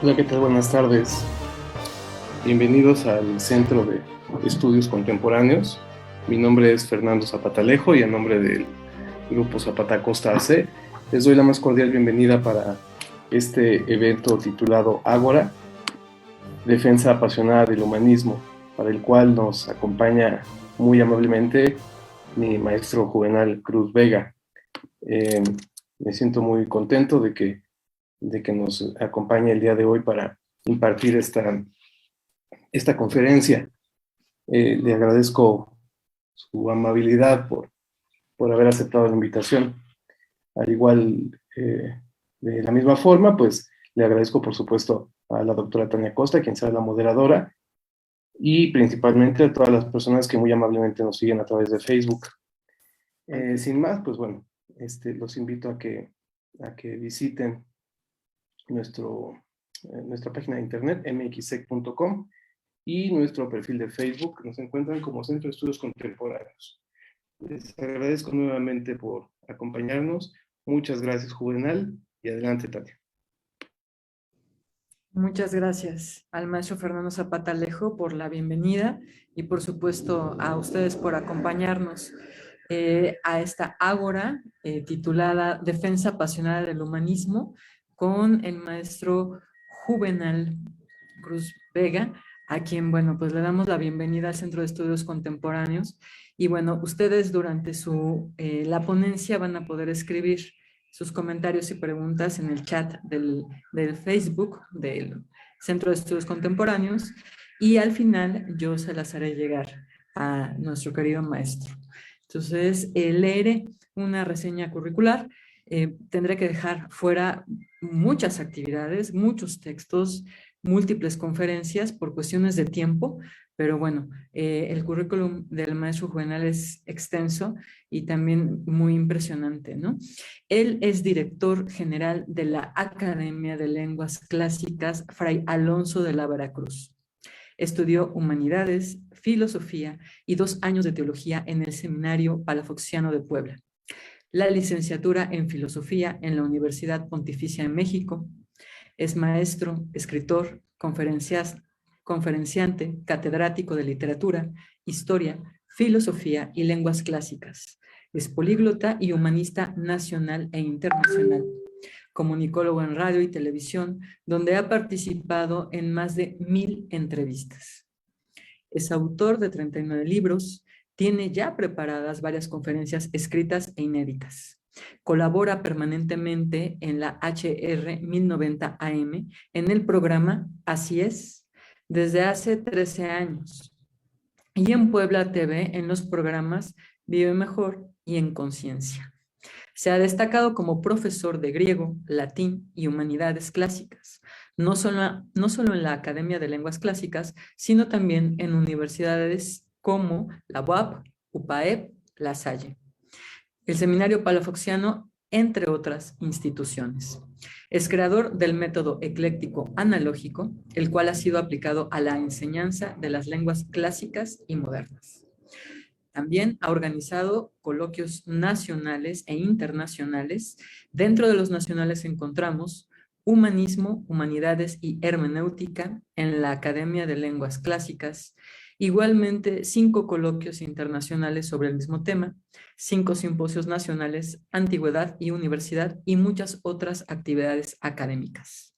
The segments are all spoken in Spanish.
Hola, ¿qué tal? Buenas tardes. Bienvenidos al Centro de Estudios Contemporáneos. Mi nombre es Fernando Zapatalejo y a nombre del Grupo Zapata Costa AC les doy la más cordial bienvenida para este evento titulado Ágora, Defensa Apasionada del Humanismo, para el cual nos acompaña muy amablemente mi maestro Juvenal Cruz Vega. Eh, Me siento muy contento de que nos acompañe el día de hoy para impartir esta conferencia. Le agradezco su amabilidad por haber aceptado la invitación. Al igual, de la misma forma, pues le agradezco, por supuesto, a la doctora Tania Costa, quien será la moderadora, y principalmente a todas las personas que muy amablemente nos siguen a través de Facebook. Sin más, pues bueno, los invito a que visiten nuestro, nuestra página de internet, mxsec.com, y nuestro perfil de Facebook. Nos encuentran como Centro de Estudios Contemporáneos. Les agradezco nuevamente por acompañarnos. Muchas gracias, Juvenal, y adelante, Tania. Muchas gracias al maestro Fernando Zapatalejo por la bienvenida y por supuesto a ustedes por acompañarnos a esta ágora titulada Defensa Apasionada del Humanismo con el maestro Juvenal Cruz Vega, a quien, bueno, pues le damos la bienvenida al Centro de Estudios Contemporáneos. Y bueno, ustedes durante la ponencia van a poder escribir sus comentarios y preguntas en el chat del Facebook del Centro de Estudios Contemporáneos y al final yo se las haré llegar a nuestro querido maestro. Entonces, leeré una reseña curricular. Tendré que dejar fuera muchas actividades, muchos textos, múltiples conferencias por cuestiones de tiempo, pero bueno, el currículum del maestro Juvenal es extenso y también muy impresionante, ¿no? Él es director general de la Academia de Lenguas Clásicas Fray Alonso de la Veracruz. Estudió Humanidades, Filosofía y 2 años de Teología en el Seminario Palafoxiano de Puebla. La licenciatura en Filosofía en la Universidad Pontificia de México. Es maestro, escritor, conferenciante, catedrático de literatura, historia, filosofía y lenguas clásicas. Es políglota y humanista nacional e internacional. Comunicólogo en radio y televisión, donde ha participado en más de 1000 entrevistas. Es autor de 39 libros, tiene ya preparadas varias conferencias escritas e inéditas. Colabora permanentemente en la HR 1090 AM en el programa Así es, desde hace 13 años. Y en Puebla TV en los programas Vive Mejor y En Conciencia. Se ha destacado como profesor de griego, latín y humanidades clásicas, no solo en la Academia de Lenguas Clásicas, sino también en universidades como la UAP, UPAEP, La Salle, el Seminario Palafoxiano, entre otras instituciones. Es creador del método ecléctico analógico, el cual ha sido aplicado a la enseñanza de las lenguas clásicas y modernas. También ha organizado coloquios nacionales e internacionales. Dentro de los nacionales encontramos Humanismo, Humanidades y Hermenéutica en la Academia de Lenguas Clásicas. Igualmente, 5 coloquios internacionales sobre el mismo tema, 5 simposios nacionales, Antigüedad y Universidad y muchas otras actividades académicas.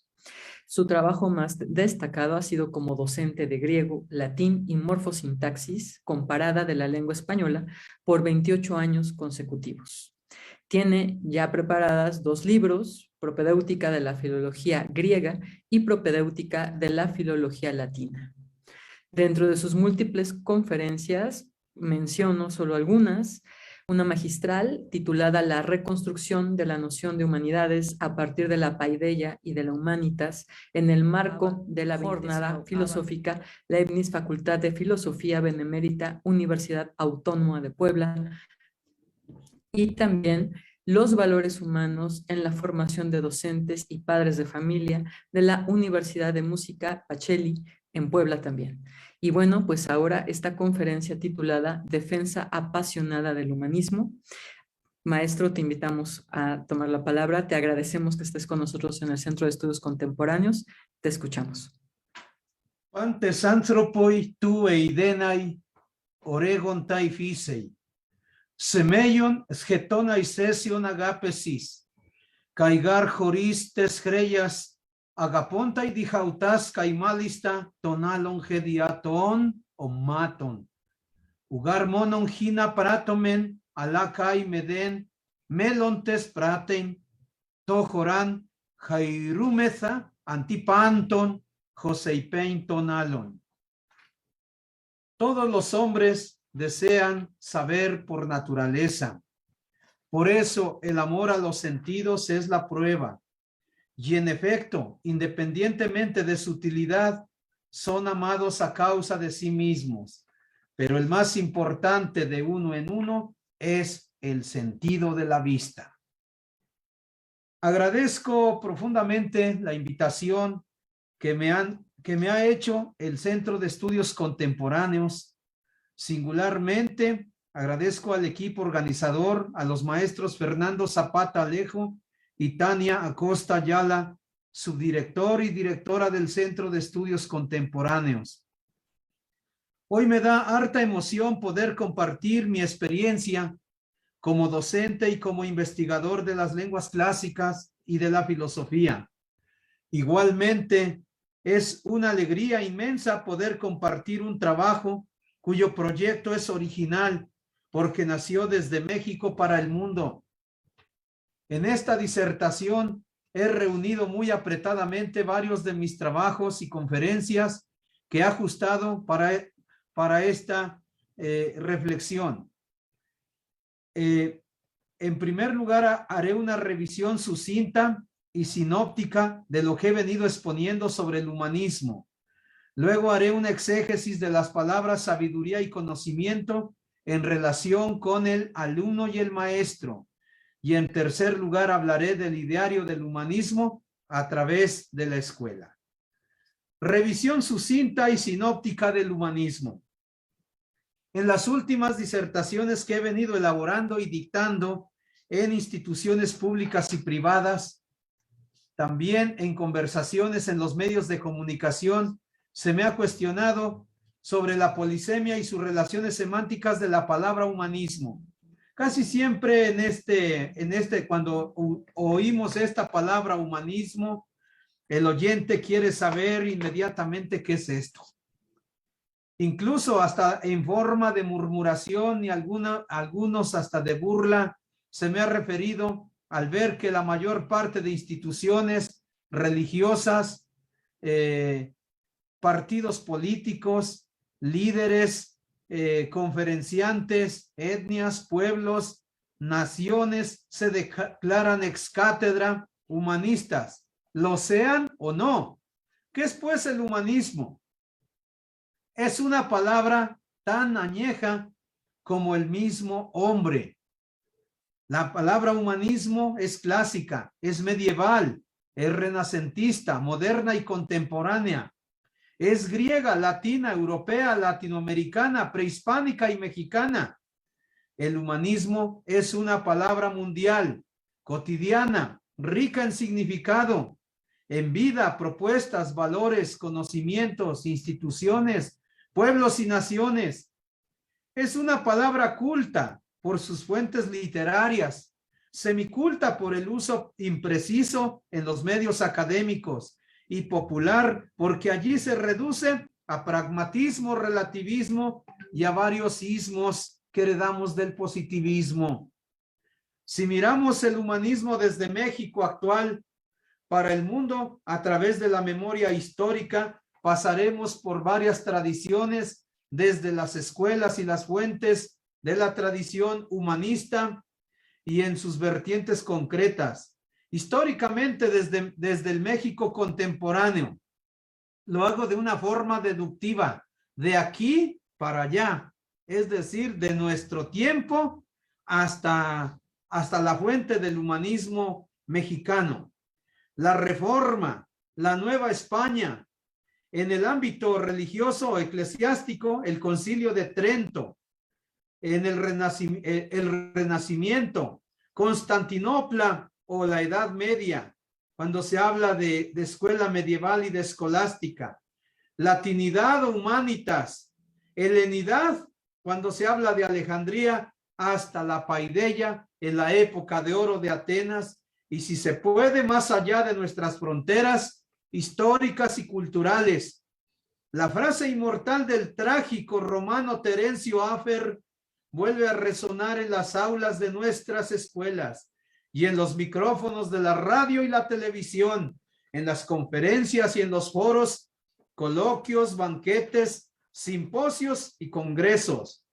Su trabajo más destacado ha sido como docente de griego, latín y morfosintaxis comparada de la lengua española por 28 años consecutivos. Tiene ya preparadas 2 libros, Propedéutica de la Filología Griega y Propedéutica de la Filología Latina. Dentro de sus múltiples conferencias, menciono solo algunas, una magistral titulada La reconstrucción de la noción de humanidades a partir de la paideia y de la humanitas en el marco de la jornada filosófica Leibniz Facultad de Filosofía Benemérita Universidad Autónoma de Puebla, y también los valores humanos en la formación de docentes y padres de familia de la Universidad de Música Pacelli en Puebla también. Y bueno, pues ahora esta conferencia titulada Defensa Apasionada del Humanismo Maestro, te invitamos a tomar la palabra. Te agradecemos que estés con nosotros en el Centro de Estudios Contemporáneos. Te escuchamos. Antes anthropoi tu eidenai oregon tai fisei. Semeion schetonai sesion agapesis. Caigar joris tesgreyas agapontai dijautas caimalista tonalon gediaton o maton. Ugar monon gina pratomen alacai meden melontes praten tojoran jairumeza antipanton Joseipein tonalon. Todos los hombres desean saber por naturaleza. Por eso el amor a los sentidos es la prueba. Y en efecto, independientemente de su utilidad, son amados a causa de sí mismos. Pero el más importante de uno en uno es el sentido de la vista. Agradezco profundamente la invitación que me ha hecho el Centro de Estudios Contemporáneos. Singularmente, agradezco al equipo organizador, a los maestros Fernando Zapata Alejo y Tania Acosta Ayala, subdirector y directora del Centro de Estudios Contemporáneos. Hoy me da harta emoción poder compartir mi experiencia como docente y como investigador de las lenguas clásicas y de la filosofía. Igualmente, es una alegría inmensa poder compartir un trabajo cuyo proyecto es original porque nació desde México para el mundo. En esta disertación he reunido muy apretadamente varios de mis trabajos y conferencias que he ajustado para esta reflexión. En primer lugar, haré una revisión sucinta y sinóptica de lo que he venido exponiendo sobre el humanismo. Luego haré una exégesis de las palabras sabiduría y conocimiento en relación con el alumno y el maestro. Y en tercer lugar hablaré del ideario del humanismo a través de la escuela. Revisión sucinta y sinóptica del humanismo. En las últimas disertaciones que he venido elaborando y dictando en instituciones públicas y privadas, también en conversaciones en los medios de comunicación, se me ha cuestionado sobre la polisemia y sus relaciones semánticas de la palabra humanismo. Casi siempre cuando oímos esta palabra humanismo, el oyente quiere saber inmediatamente qué es esto. Incluso hasta en forma de murmuración y algunos hasta de burla, se me ha referido al ver que la mayor parte de instituciones religiosas, partidos políticos, líderes, conferenciantes, etnias, pueblos, naciones, se declaran ex cátedra humanistas, lo sean o no. ¿Qué es pues el humanismo? Es una palabra tan añeja como el mismo hombre. La palabra humanismo es clásica, es medieval, es renacentista, moderna y contemporánea. Es griega, latina, europea, latinoamericana, prehispánica y mexicana. El humanismo es una palabra mundial, cotidiana, rica en significado, en vida, propuestas, valores, conocimientos, instituciones, pueblos y naciones. Es una palabra culta por sus fuentes literarias, semiculta por el uso impreciso en los medios académicos y popular porque allí se reduce a pragmatismo, relativismo y a varios ismos que heredamos del positivismo. Si miramos el humanismo desde México actual para el mundo a través de la memoria histórica, pasaremos por varias tradiciones desde las escuelas y las fuentes de la tradición humanista y en sus vertientes concretas. Históricamente desde el México contemporáneo. Lo hago de una forma deductiva, de aquí para allá, es decir, de nuestro tiempo hasta la fuente del humanismo mexicano. La Reforma, la Nueva España, en el ámbito religioso o eclesiástico, el Concilio de Trento, en el Renacimiento, Constantinopla o la Edad Media, cuando se habla de escuela medieval y de escolástica. Latinidad o humanitas. Helenidad, cuando se habla de Alejandría, hasta la paideia en la época de oro de Atenas, y si se puede, más allá de nuestras fronteras históricas y culturales. La frase inmortal del trágico romano Terencio Afer vuelve a resonar en las aulas de nuestras escuelas y en los micrófonos de la radio y la televisión, en las conferencias y en los foros, coloquios, banquetes, simposios y congresos.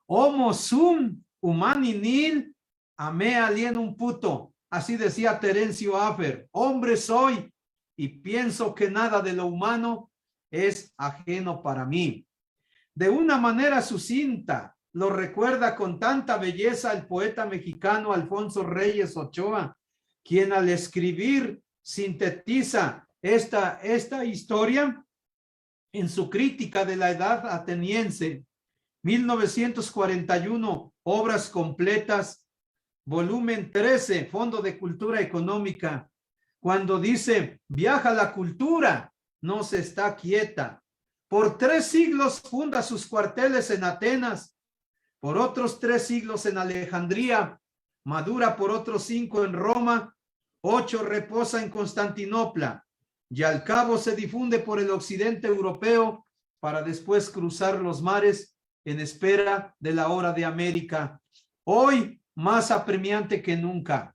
Homo sum humani nil ame alienum puto. Así decía Terencio Afer. Hombre soy y pienso que nada de lo humano es ajeno para mí. De una manera sucinta, lo recuerda con tanta belleza el poeta mexicano Alfonso Reyes Ochoa, quien al escribir sintetiza esta historia en su crítica de la Edad Ateniense, 1941, Obras Completas, volumen 13, Fondo de Cultura Económica, cuando dice: viaja la cultura, no se está quieta. Por 3 siglos funda sus cuarteles en Atenas, por otros 3 siglos en Alejandría, madura por otros 5 en Roma, 8 reposa en Constantinopla, y al cabo se difunde por el occidente europeo para después cruzar los mares en espera de la hora de América, hoy más apremiante que nunca.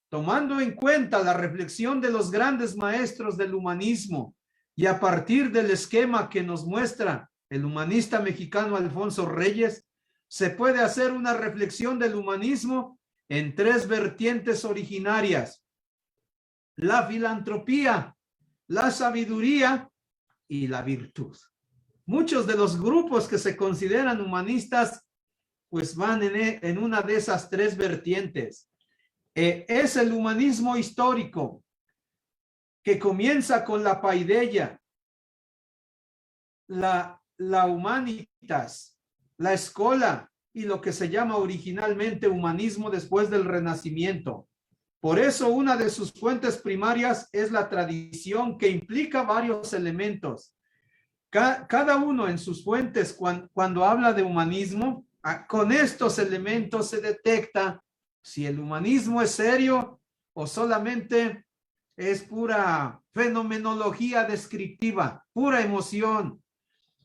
Tomando en cuenta la reflexión de los grandes maestros del humanismo y a partir del esquema que nos muestra el humanista mexicano Alfonso Reyes, se puede hacer una reflexión del humanismo en 3 vertientes originarias: la filantropía, la sabiduría y la virtud. Muchos de los grupos que se consideran humanistas pues van en una de esas 3 vertientes. Es el humanismo histórico, que comienza con la paideia, la humanitas, la escola y lo que se llama originalmente humanismo después del Renacimiento. Por eso una de sus fuentes primarias es la tradición, que implica varios elementos. Cada uno en sus fuentes, cuando habla de humanismo, con estos elementos se detecta si el humanismo es serio o solamente es pura fenomenología descriptiva, pura emoción.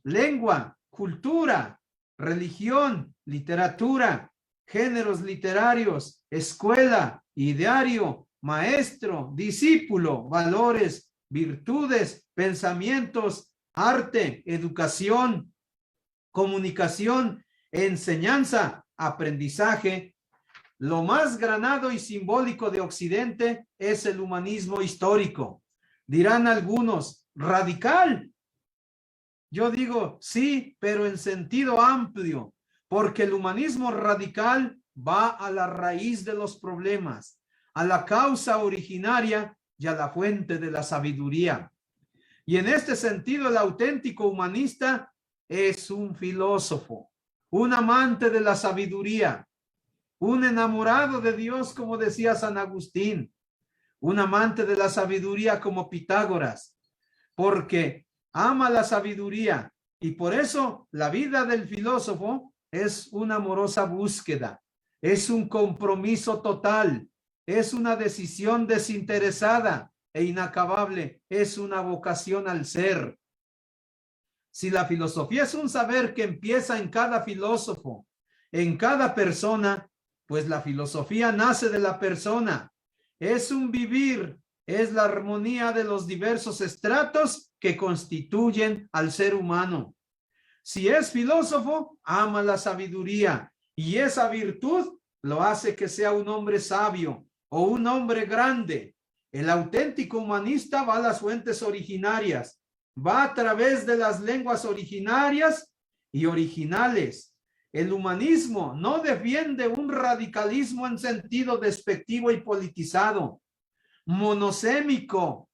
Lengua, cultura, religión, literatura, géneros literarios, escuela, ideario, maestro, discípulo, valores, virtudes, pensamientos, arte, educación, comunicación, enseñanza, aprendizaje. Lo más granado y simbólico de Occidente es el humanismo histórico. Dirán algunos, radical. Yo digo, sí, pero en sentido amplio, porque el humanismo radical va a la raíz de los problemas, a la causa originaria y a la fuente de la sabiduría. Y en este sentido, el auténtico humanista es un filósofo, un amante de la sabiduría, un enamorado de Dios, como decía San Agustín, un amante de la sabiduría como Pitágoras, porque ama la sabiduría y por eso la vida del filósofo es una amorosa búsqueda, es un compromiso total, es una decisión desinteresada e inacabable, es una vocación al ser. Si la filosofía es un saber que empieza en cada filósofo, en cada persona, pues la filosofía nace de la persona. Es un vivir, es la armonía de los diversos estratos que constituyen al ser humano. Si es filósofo, ama la sabiduría y esa virtud lo hace que sea un hombre sabio o un hombre grande. El auténtico humanista va a las fuentes originarias, va a través de las lenguas originarias y originales. El humanismo no defiende un radicalismo en sentido despectivo y politizado, monosémico,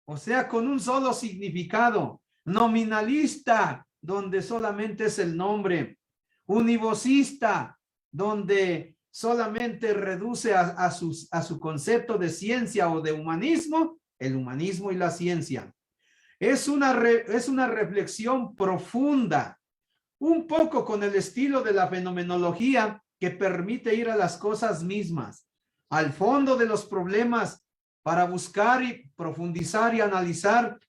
o sea, con un solo significado, nominalista, donde solamente es el nombre, univocista, donde solamente reduce a su concepto de ciencia o de humanismo, el humanismo y la ciencia. Es una reflexión profunda, un poco con el estilo de la fenomenología que permite ir a las cosas mismas, al fondo de los problemas, para buscar y profundizar y analizar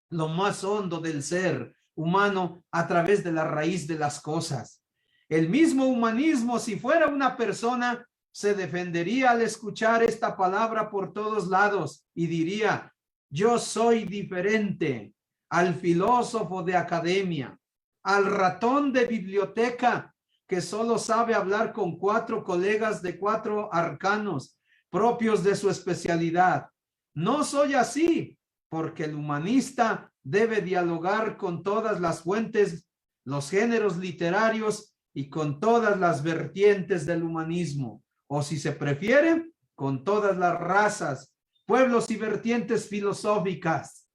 lo más hondo del ser humano a través de la raíz de las cosas. El mismo humanismo, si fuera una persona, se defendería al escuchar esta palabra por todos lados y diría: yo soy diferente al filósofo de academia, al ratón de biblioteca que solo sabe hablar con 4 colegas de 4 arcanos propios de su especialidad. No soy así, porque el humanista debe dialogar con todas las fuentes, los géneros literarios y con todas las vertientes del humanismo, o si se prefiere, con todas las razas, pueblos y vertientes filosóficas.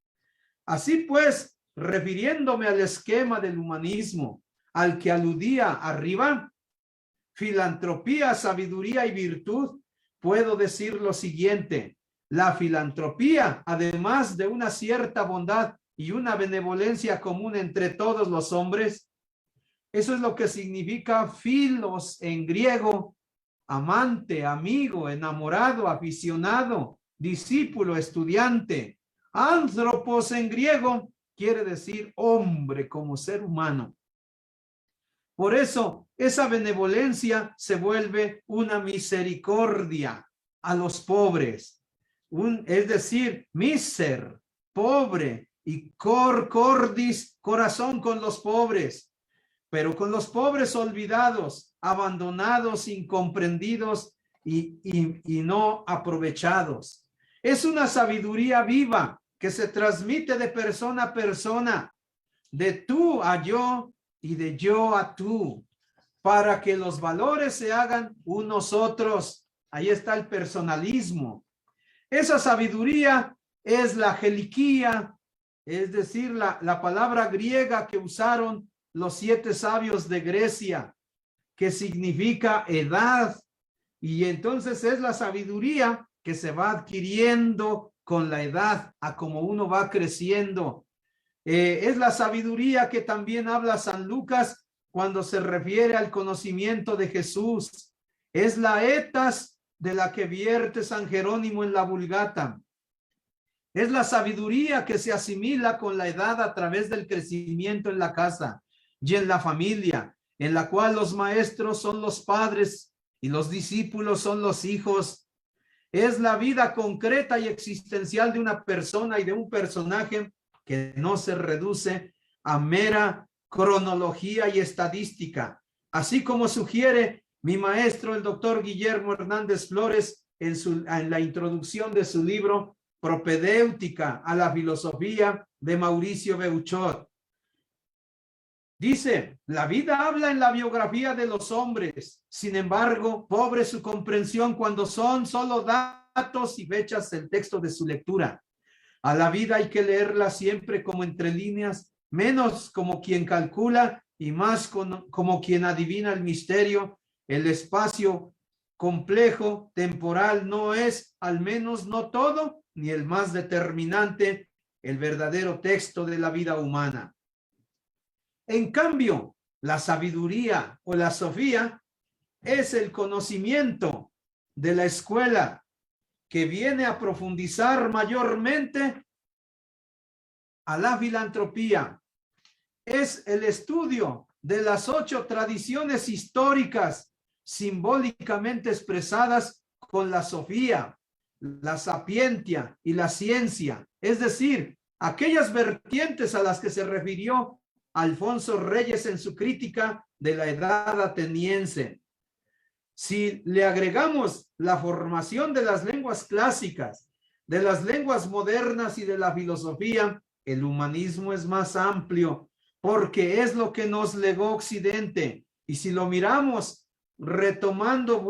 Así pues, refiriéndome al esquema del humanismo al que aludía arriba, filantropía, sabiduría y virtud, puedo decir lo siguiente: la filantropía, además de una cierta bondad y una benevolencia común entre todos los hombres, eso es lo que significa filos en griego: amante, amigo, enamorado, aficionado, discípulo, estudiante. Anthropos en griego quiere decir hombre como ser humano. Por eso, esa benevolencia se vuelve una misericordia a los pobres. Es decir, miser, pobre, y cordis, corazón con los pobres, pero con los pobres olvidados, abandonados, incomprendidos y no aprovechados. Es una sabiduría viva que se transmite de persona a persona, de tú a yo y de yo a tú, para que los valores se hagan unos otros. Ahí está el personalismo. Esa sabiduría es la geliquía, es decir, la palabra griega que usaron los 7 sabios de Grecia, que significa edad. Y entonces es la sabiduría que se va adquiriendo con la edad, a como uno va creciendo. Es la sabiduría que también habla San Lucas cuando se refiere al conocimiento de Jesús. Es la etas de la que vierte San Jerónimo en la Vulgata. Es la sabiduría que se asimila con la edad a través del crecimiento en la casa y en la familia, en la cual los maestros son los padres y los discípulos son los hijos. Es la vida concreta y existencial de una persona y de un personaje que no se reduce a mera cronología y estadística, así como sugiere mi maestro, el doctor Guillermo Hernández Flores, en la introducción de su libro Propedéutica a la filosofía de Mauricio Beuchot. Dice: la vida habla en la biografía de los hombres, sin embargo, pobre su comprensión cuando son solo datos y fechas del texto de su lectura. A la vida hay que leerla siempre como entre líneas, menos como quien calcula y más como quien adivina el misterio. El espacio complejo, temporal, no es, al menos no todo, ni el más determinante, el verdadero texto de la vida humana. En cambio, la sabiduría o la sofía es el conocimiento de la escuela que viene a profundizar mayormente a la filantropía. Es el estudio de las 8 tradiciones históricas simbólicamente expresadas con la sofía, la sapientia y la ciencia, es decir, aquellas vertientes a las que se refirió Alfonso Reyes en su crítica de la edad ateniense. Si le agregamos la formación de las lenguas clásicas, de las lenguas modernas y de la filosofía, el humanismo es más amplio, porque es lo que nos legó Occidente. Y si lo miramos retomando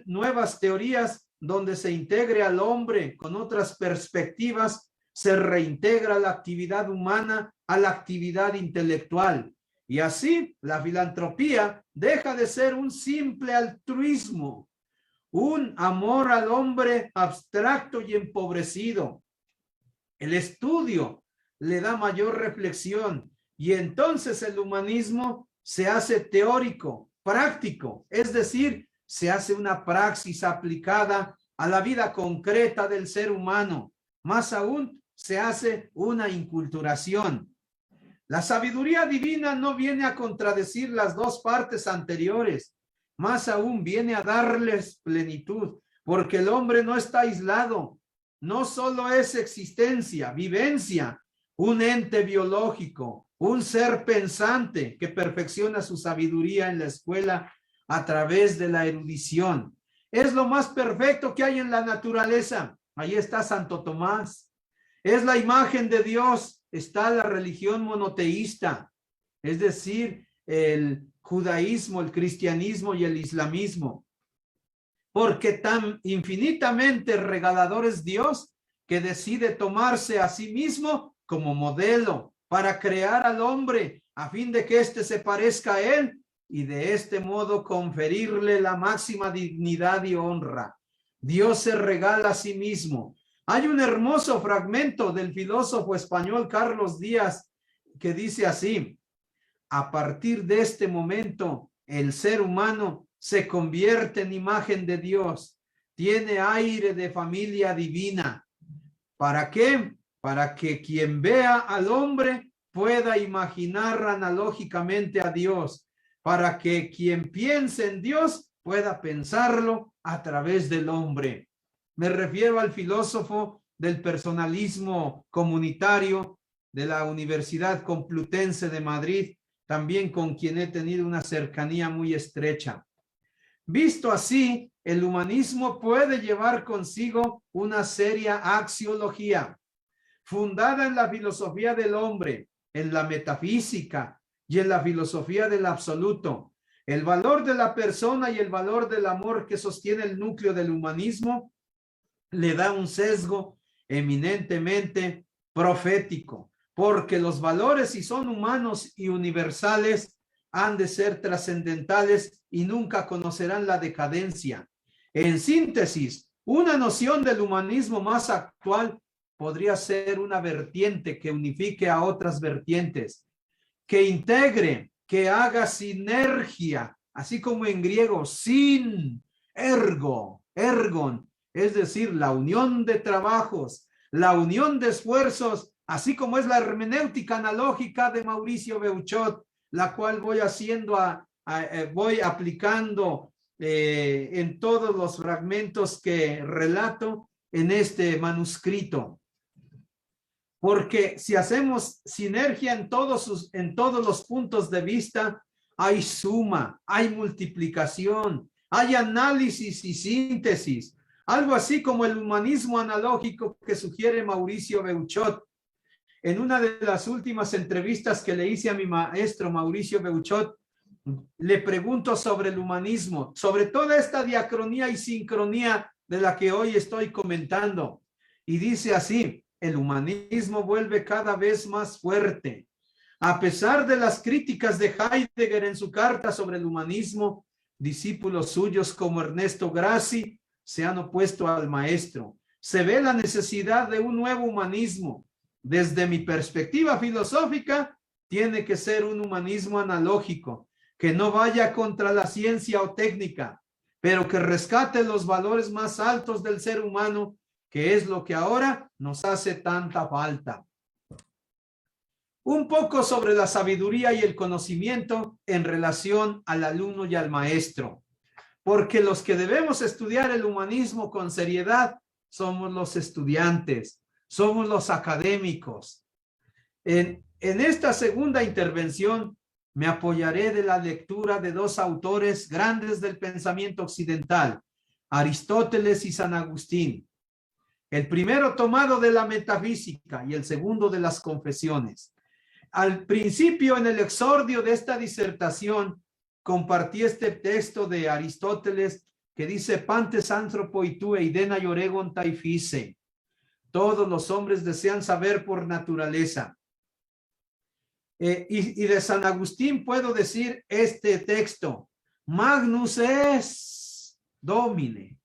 nuevas teorías donde se integre al hombre con otras perspectivas, se reintegra la actividad humana a la actividad intelectual. Y así la filantropía deja de ser un simple altruismo, un amor al hombre abstracto y empobrecido. El estudio le da mayor reflexión y entonces el humanismo se hace teórico, práctico, es decir, se hace una praxis aplicada a la vida concreta del ser humano. Más aún, se hace una inculturación. La sabiduría divina no viene a contradecir las dos partes anteriores, más aún viene a darles plenitud, porque el hombre no está aislado, no solo es existencia, vivencia, un ente biológico, un ser pensante que perfecciona su sabiduría en la escuela a través de la erudición. Es lo más perfecto que hay en la naturaleza. Ahí está Santo Tomás. Es la imagen de Dios. Está la religión monoteísta, es decir, el judaísmo, el cristianismo y el islamismo. Porque tan infinitamente regalador es Dios que decide tomarse a sí mismo como modelo para crear al hombre a fin de que éste se parezca a él y de este modo conferirle la máxima dignidad y honra. Dios se regala a sí mismo. Hay un hermoso fragmento del filósofo español Carlos Díaz que dice así: a partir de este momento, el ser humano se convierte en imagen de Dios, tiene aire de familia divina. ¿Para qué? Para que quien vea al hombre pueda imaginar analógicamente a Dios, para que quien piense en Dios pueda pensarlo a través del hombre. Me refiero al filósofo del personalismo comunitario de la Universidad Complutense de Madrid, también con quien he tenido una cercanía muy estrecha. Visto así, el humanismo puede llevar consigo una seria axiología, fundada en la filosofía del hombre, en la metafísica y en la filosofía del absoluto. El valor de la persona y el valor del amor que sostiene el núcleo del humanismo le da un sesgo eminentemente profético, porque los valores, si son humanos y universales, han de ser trascendentales y nunca conocerán la decadencia. En síntesis, una noción del humanismo más actual podría ser una vertiente que unifique a otras vertientes, que integre, que haga sinergia, así como en griego, sin, ergon, es decir, la unión de trabajos, la unión de esfuerzos, así como es la hermenéutica analógica de Mauricio Beuchot, la cual voy haciendo, voy aplicando en todos los fragmentos que relato en este manuscrito. Porque si hacemos sinergia en todos los puntos de vista, hay suma, hay multiplicación, hay análisis y síntesis. Algo así como el humanismo analógico que sugiere Mauricio Beuchot. En una de las últimas entrevistas que le hice a mi maestro Mauricio Beuchot, le pregunto sobre el humanismo, sobre toda esta diacronía y sincronía de la que hoy estoy comentando. Y dice así: el humanismo vuelve cada vez más fuerte. A pesar de las críticas de Heidegger en su carta sobre el humanismo, discípulos suyos como Ernesto Grassi se han opuesto al maestro. Se ve la necesidad de un nuevo humanismo. Desde mi perspectiva filosófica, tiene que ser un humanismo analógico, que no vaya contra la ciencia o técnica, pero que rescate los valores más altos del ser humano, que es lo que ahora nos hace tanta falta. Un poco sobre la sabiduría y el conocimiento en relación al alumno y al maestro. Porque los que debemos estudiar el humanismo con seriedad somos los estudiantes, somos los académicos. En esta segunda intervención me apoyaré de la lectura de dos autores grandes del pensamiento occidental, Aristóteles y San Agustín. El primero tomado de la metafísica y el segundo de las confesiones. Al principio, en el exordio de esta disertación, compartí este texto de Aristóteles que dice: Pantes anthropoi tu eidena ioregon tai phise. Todos los hombres desean saber por naturaleza. Y de San Agustín puedo decir este texto: Magnus es Domine,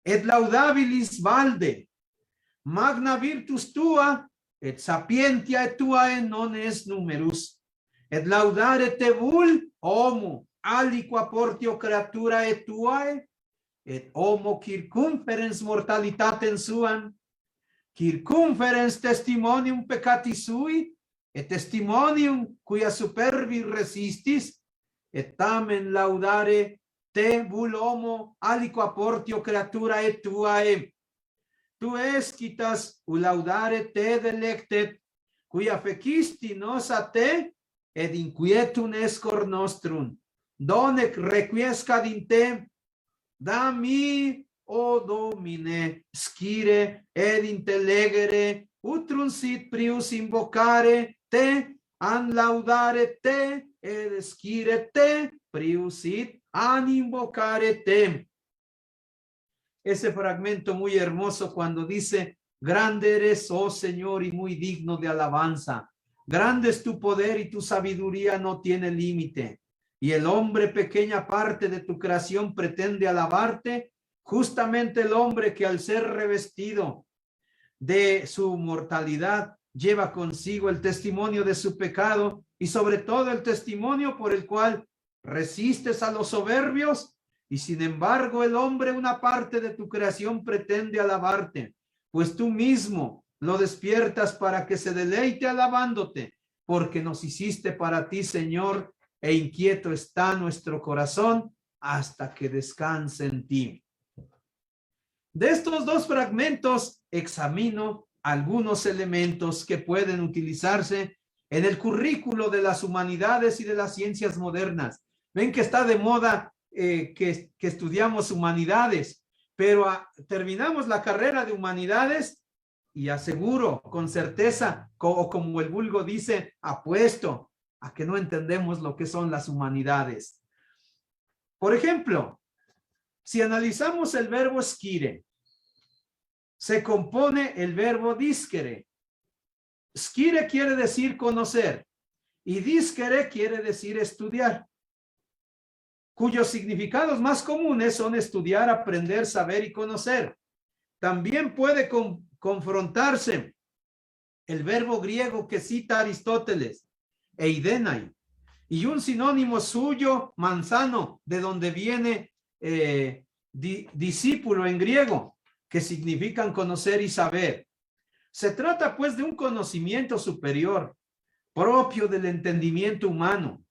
et laudabilis valde, magna virtus tua, et sapientia tuae non est numerus, et laudare te vul homo, aliqua portio creaturae tuae, et homo circumferens mortalitatem suam, circumferens testimonium peccati sui, et testimonium quia superbi resistis, et tamen laudare te vul homo aliqua portio creaturae tuae. Tu escitas laudare te delectet, quia fecisti nos a te, et inquietum escor nostrum. Donec requiescat in te, da mi, o Domine, scire ed intellegere, utrum sit prius invocare te, an laudare te, ed scire te, prius sit an invocare te. Ese fragmento muy hermoso cuando dice: grande eres, oh Señor, y muy digno de alabanza. Grande es tu poder y tu sabiduría no tiene límite. Y el hombre, pequeña parte de tu creación, pretende alabarte. Justamente el hombre que al ser revestido de su mortalidad lleva consigo el testimonio de su pecado y sobre todo el testimonio por el cual resistes a los soberbios. Y sin embargo el hombre, una parte de tu creación, pretende alabarte, pues tú mismo lo despiertas para que se deleite alabándote, porque nos hiciste para ti, Señor, e inquieto está nuestro corazón hasta que descanse en ti. De estos dos fragmentos examino algunos elementos que pueden utilizarse en el currículo de las humanidades y de las ciencias modernas. Ven que está de moda que estudiamos humanidades, pero terminamos la carrera de humanidades y aseguro con certeza, como el vulgo dice, apuesto a que no entendemos lo que son las humanidades. Por ejemplo, si analizamos el verbo scire, se compone el verbo discere. Scire quiere decir conocer y discere quiere decir estudiar, cuyos significados más comunes son estudiar, aprender, saber y conocer. También puede confrontarse el verbo griego que cita Aristóteles, eidenai, y un sinónimo suyo, manzano, de donde viene discípulo en griego, que significan conocer y saber. Se trata pues de un conocimiento superior, propio del entendimiento humano.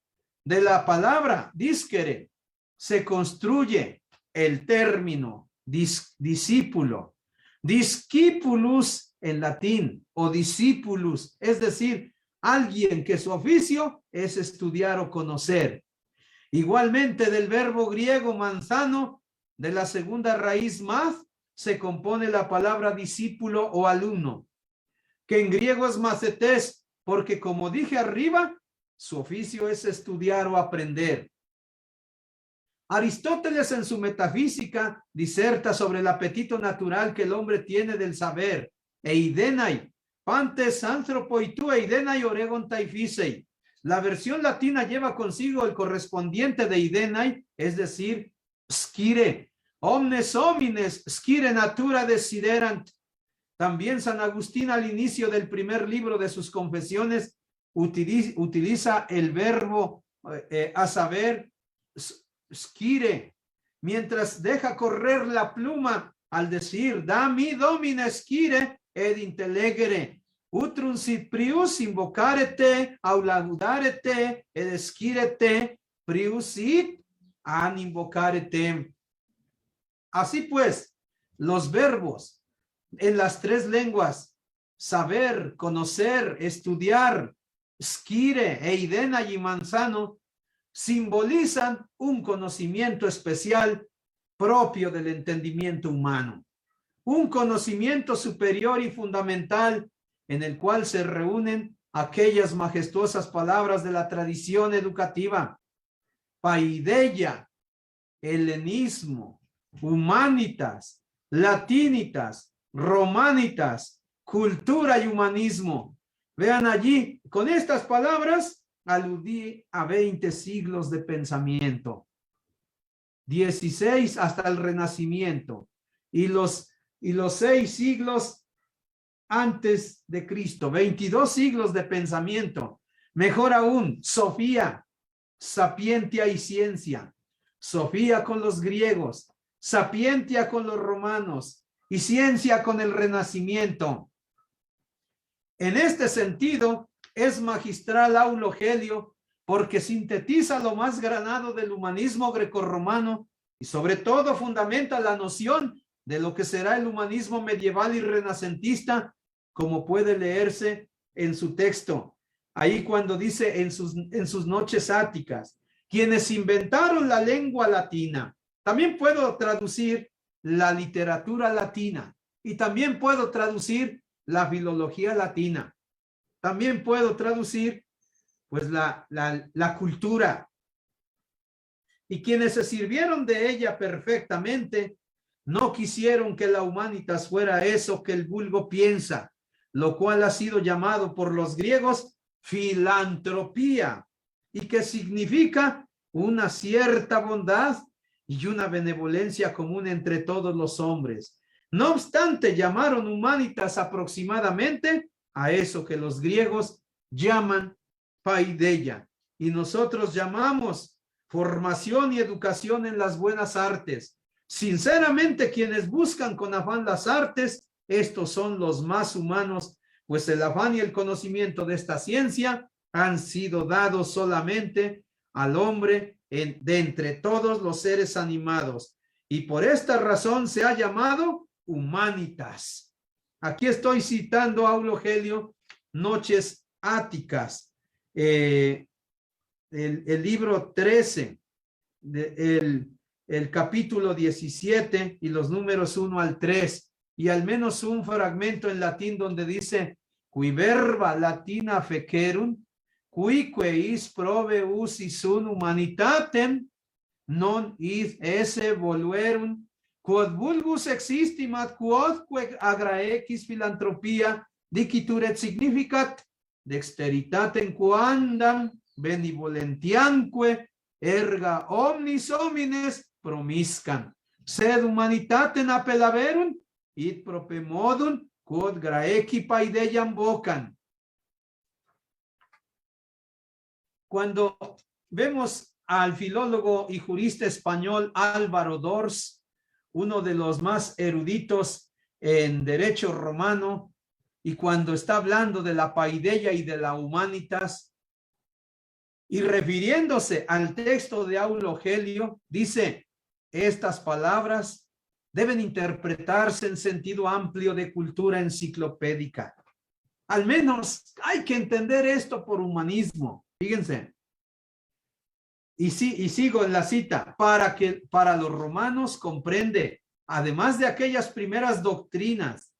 De la palabra discere se construye el término discípulo, discipulus en latín, o discipulus, es decir, alguien que su oficio es estudiar o conocer. Igualmente del verbo griego manzano, de la segunda raíz math, se compone la palabra discípulo o alumno, que en griego es macetes, porque como dije arriba, su oficio es estudiar o aprender. Aristóteles en su Metafísica diserta sobre el apetito natural que el hombre tiene del saber, eidenai, pantes anthropoitu eidenai oregon taifisei. La versión latina lleva consigo el correspondiente de eidenai, es decir, scire, omnes homines scire natura desiderant. También San Agustín al inicio del primer libro de sus confesiones utiliza el verbo a saber, scire, mientras deja correr la pluma al decir, da mi domine scire ed intellegere, utrum sit prius invocare te, au laudare te, ed scire te, prius sit an invocare te. Así pues, los verbos en las tres lenguas, saber, conocer, estudiar, scire, eidenai y manzano, simbolizan un conocimiento especial propio del entendimiento humano, un conocimiento superior y fundamental en el cual se reúnen aquellas majestuosas palabras de la tradición educativa: paideia, helenismo, humanitas, latinitas, romanitas, cultura y humanismo. Vean allí, con estas palabras aludí a 20 siglos de pensamiento, 16 hasta el Renacimiento y los 6 siglos antes de Cristo, 22 siglos de pensamiento. Mejor aún, Sofía, sapientia y ciencia, Sofía con los griegos, sapientia con los romanos y ciencia con el Renacimiento. En este sentido, es magistral Aulo Gelio porque sintetiza lo más granado del humanismo grecorromano y sobre todo fundamenta la noción de lo que será el humanismo medieval y renacentista, como puede leerse en su texto. Ahí cuando dice en sus noches áticas, quienes inventaron la lengua latina. También puedo traducir la literatura latina y también puedo traducir la filología latina. También puedo traducir pues la cultura. Y quienes se sirvieron de ella perfectamente no quisieron que la humanitas fuera eso que el vulgo piensa, lo cual ha sido llamado por los griegos filantropía y que significa una cierta bondad y una benevolencia común entre todos los hombres. No obstante, llamaron humanitas aproximadamente a eso que los griegos llaman paideia y nosotros llamamos formación y educación en las buenas artes. Sinceramente, quienes buscan con afán las artes, estos son los más humanos, pues el afán y el conocimiento de esta ciencia han sido dados solamente al hombre de entre todos los seres animados. Y por esta razón se ha llamado humanitas. Aquí estoy citando a Aulo Gelio, Noches Áticas, el libro 13, el capítulo 17 y los números 1 al 3, y al menos un fragmento en latín donde dice, qui verba latina fecerunt, quique is probe usis humanitatem, non id esse voluerunt, quod vulgus existimat, quodque agraequis filantropia, dicitur et significat, dexteritatem quandam benevolentiamque, erga omnis homines promiscan, sed humanitatem appellaverunt, id prope modum, quod graeci paideiam vocan. Cuando vemos al filólogo y jurista español Álvaro Dors, uno de los más eruditos en derecho romano, y cuando está hablando de la paideia y de la humanitas, y refiriéndose al texto de Aulo Gelio, dice, estas palabras deben interpretarse en sentido amplio de cultura enciclopédica. Al menos hay que entender esto por humanismo. Fíjense. Y sigo en la cita. Para los romanos comprende, además de aquellas primeras doctrinas,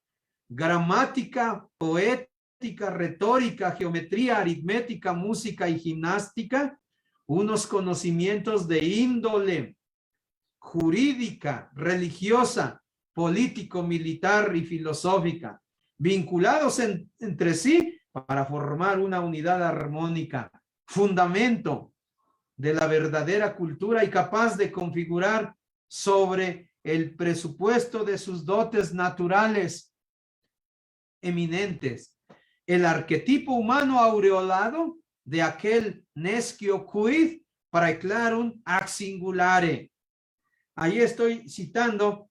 gramática, poética, retórica, geometría, aritmética, música y gimnástica, unos conocimientos de índole jurídica, religiosa, político, militar y filosófica, vinculados entre sí para formar una unidad armónica, fundamento de la verdadera cultura y capaz de configurar sobre el presupuesto de sus dotes naturales eminentes el arquetipo humano aureolado de aquel nescio quid praeclarum ac singulare. Ahí estoy citando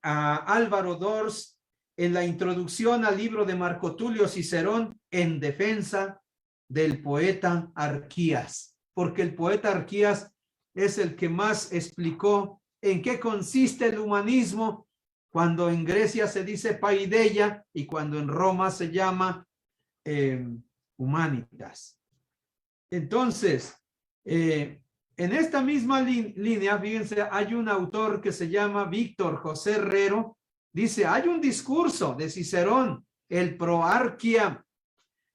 a Álvaro Dors en la introducción al libro de Marco Tulio Cicerón en defensa del poeta Arquías, porque el poeta Arquías es el que más explicó en qué consiste el humanismo cuando en Grecia se dice paideia y cuando en Roma se llama humanitas. Entonces, en esta misma línea, fíjense, hay un autor que se llama Víctor José Herrero, dice, hay un discurso de Cicerón, el Proarquia,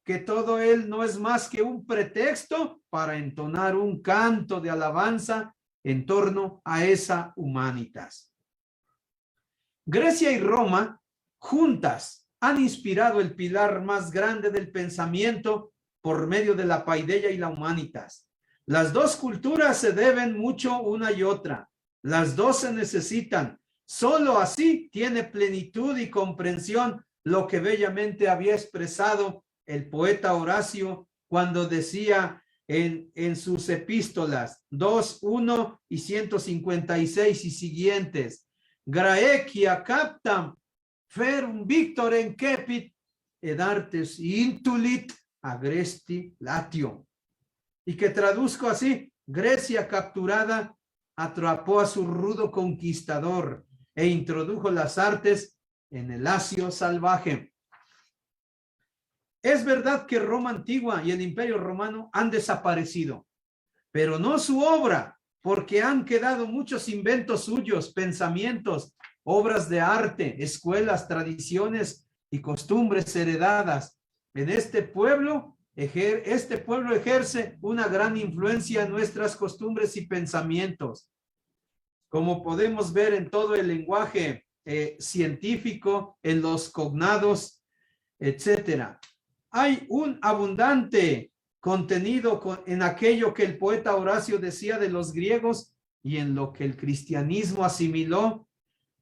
que todo él no es más que un pretexto para entonar un canto de alabanza en torno a esa humanitas. Grecia y Roma juntas han inspirado el pilar más grande del pensamiento por medio de la paideia y la humanitas. Las dos culturas se deben mucho una y otra. Las dos se necesitan. Solo así tiene plenitud y comprensión lo que bellamente había expresado el poeta Horacio cuando decía en sus epístolas 2, 1 y 156 y siguientes: Graecia captam ferum victorem cepit ed artes intulit agresti latio. Y que traduzco así: Grecia capturada atrapó a su rudo conquistador e introdujo las artes en el Lacio salvaje. Es verdad que Roma antigua y el Imperio Romano han desaparecido, pero no su obra, porque han quedado muchos inventos suyos, pensamientos, obras de arte, escuelas, tradiciones y costumbres heredadas. En este pueblo ejerce una gran influencia en nuestras costumbres y pensamientos, como podemos ver en todo el lenguaje científico, en los cognados, etcétera. Hay un abundante contenido en aquello que el poeta Horacio decía de los griegos y en lo que el cristianismo asimiló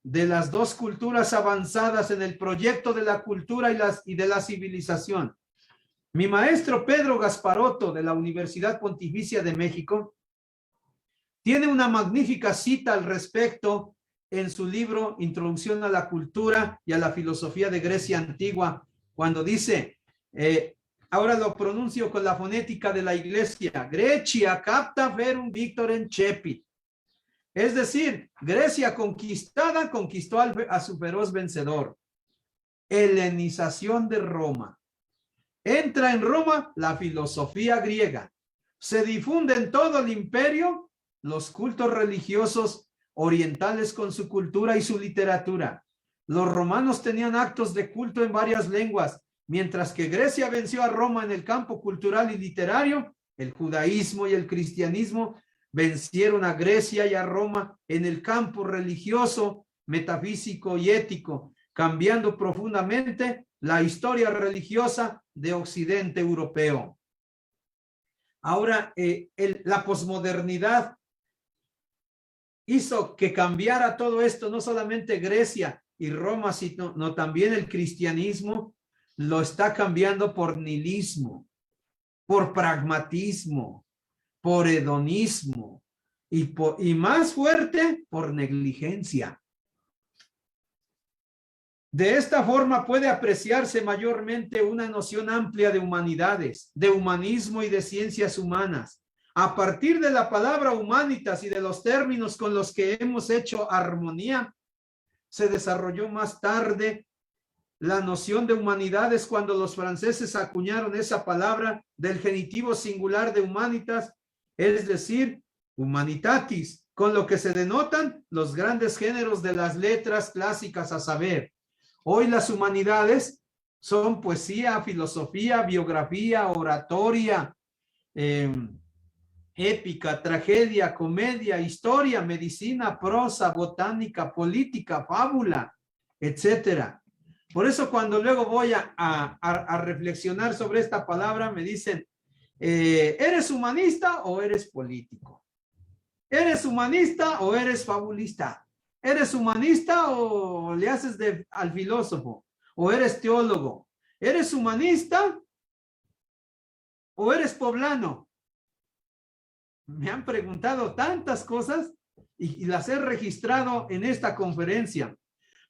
de las dos culturas avanzadas en el proyecto de la cultura y de la civilización. Mi maestro Pedro Gasparotto de la Universidad Pontificia de México tiene una magnífica cita al respecto en su libro Introducción a la Cultura y a la Filosofía de Grecia Antigua, cuando dice, ahora lo pronuncio con la fonética de la iglesia: Grecia capta verum victorem cepit. Es decir, Grecia conquistada conquistó a su feroz vencedor. Helenización de Roma. Entra en Roma la filosofía griega. Se difunde en todo el imperio los cultos religiosos orientales con su cultura y su literatura. Los romanos tenían actos de culto en varias lenguas, mientras que Grecia venció a Roma en el campo cultural y literario. El judaísmo y el cristianismo vencieron a Grecia y a Roma en el campo religioso, metafísico y ético, cambiando profundamente la historia religiosa de Occidente europeo. Ahora, la posmodernidad hizo que cambiara todo esto, no solamente Grecia y Roma, sino también el cristianismo lo está cambiando por nihilismo, por pragmatismo, por hedonismo y más fuerte, por negligencia. De esta forma puede apreciarse mayormente una noción amplia de humanidades, de humanismo y de ciencias humanas. A partir de la palabra humanitas y de los términos con los que hemos hecho armonía, se desarrolló más tarde la noción de humanidades cuando los franceses acuñaron esa palabra del genitivo singular de humanitas, es decir, humanitatis, con lo que se denotan los grandes géneros de las letras clásicas, a saber, hoy las humanidades son poesía, filosofía, biografía, oratoria, épica, tragedia, comedia, historia, medicina, prosa, botánica, política, fábula, etcétera. Por eso cuando luego voy a reflexionar sobre esta palabra, me dicen, ¿eres humanista o eres político? ¿Eres humanista o eres fabulista? ¿Eres humanista o le haces al filósofo? ¿O eres teólogo? ¿Eres humanista o eres poblano? Me han preguntado tantas cosas y las he registrado en esta conferencia.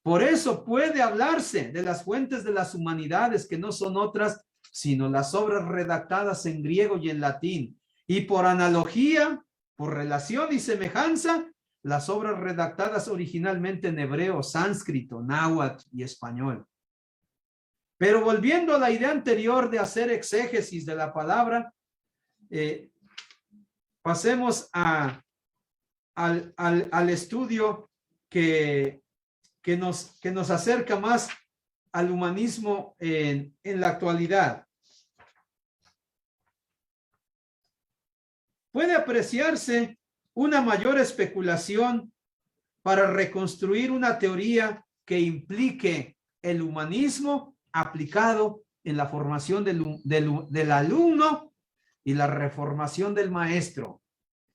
Por eso puede hablarse de las fuentes de las humanidades, que no son otras sino las obras redactadas en griego y en latín. Y por analogía, por relación y semejanza, las obras redactadas originalmente en hebreo, sánscrito, náhuatl y español. Pero volviendo a la idea anterior de hacer exégesis de la palabra, pasemos al estudio que nos acerca más al humanismo en la actualidad. Puede apreciarse una mayor especulación para reconstruir una teoría que implique el humanismo aplicado en la formación del alumno y la reformación del maestro.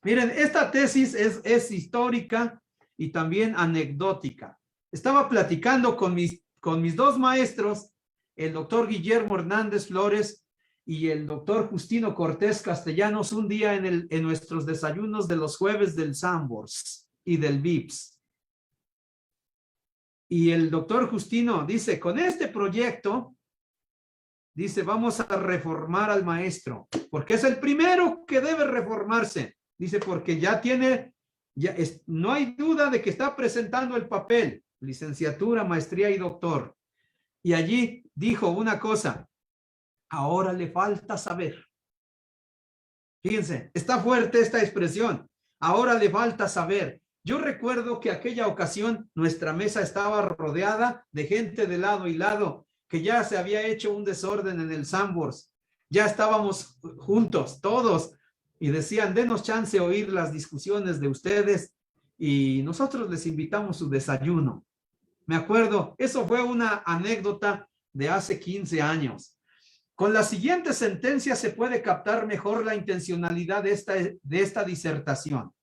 Miren, esta tesis es histórica y también anecdótica. Estaba platicando con mis dos maestros, el doctor Guillermo Hernández Flores y el doctor Justino Cortés Castellanos, un día en nuestros desayunos de los jueves del Sambors y del VIPS. Y el doctor Justino dice, con este proyecto, dice, vamos a reformar al maestro, porque es el primero que debe reformarse. Dice, porque no hay duda de que está presentando el papel, licenciatura, maestría y doctor. Y allí dijo una cosa, ahora le falta saber. Fíjense, está fuerte esta expresión, ahora le falta saber. Yo recuerdo que aquella ocasión nuestra mesa estaba rodeada de gente de lado y lado, que ya se había hecho un desorden en el Sambors. Ya estábamos juntos, todos, y decían, denos chance de oír las discusiones de ustedes, y nosotros les invitamos su desayuno. Me acuerdo, eso fue una anécdota de hace 15 años. Con la siguiente sentencia se puede captar mejor la intencionalidad de esta disertación.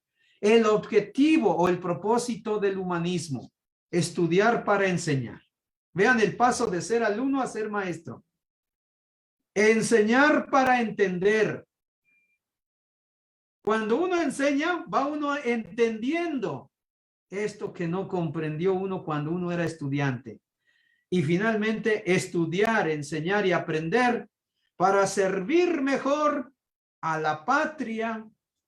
El objetivo o el propósito del humanismo, estudiar para enseñar. Vean el paso de ser alumno a ser maestro. Enseñar para entender. Cuando uno enseña, va uno entendiendo esto que no comprendió uno cuando uno era estudiante. Y finalmente, estudiar, enseñar y aprender para servir mejor a la patria,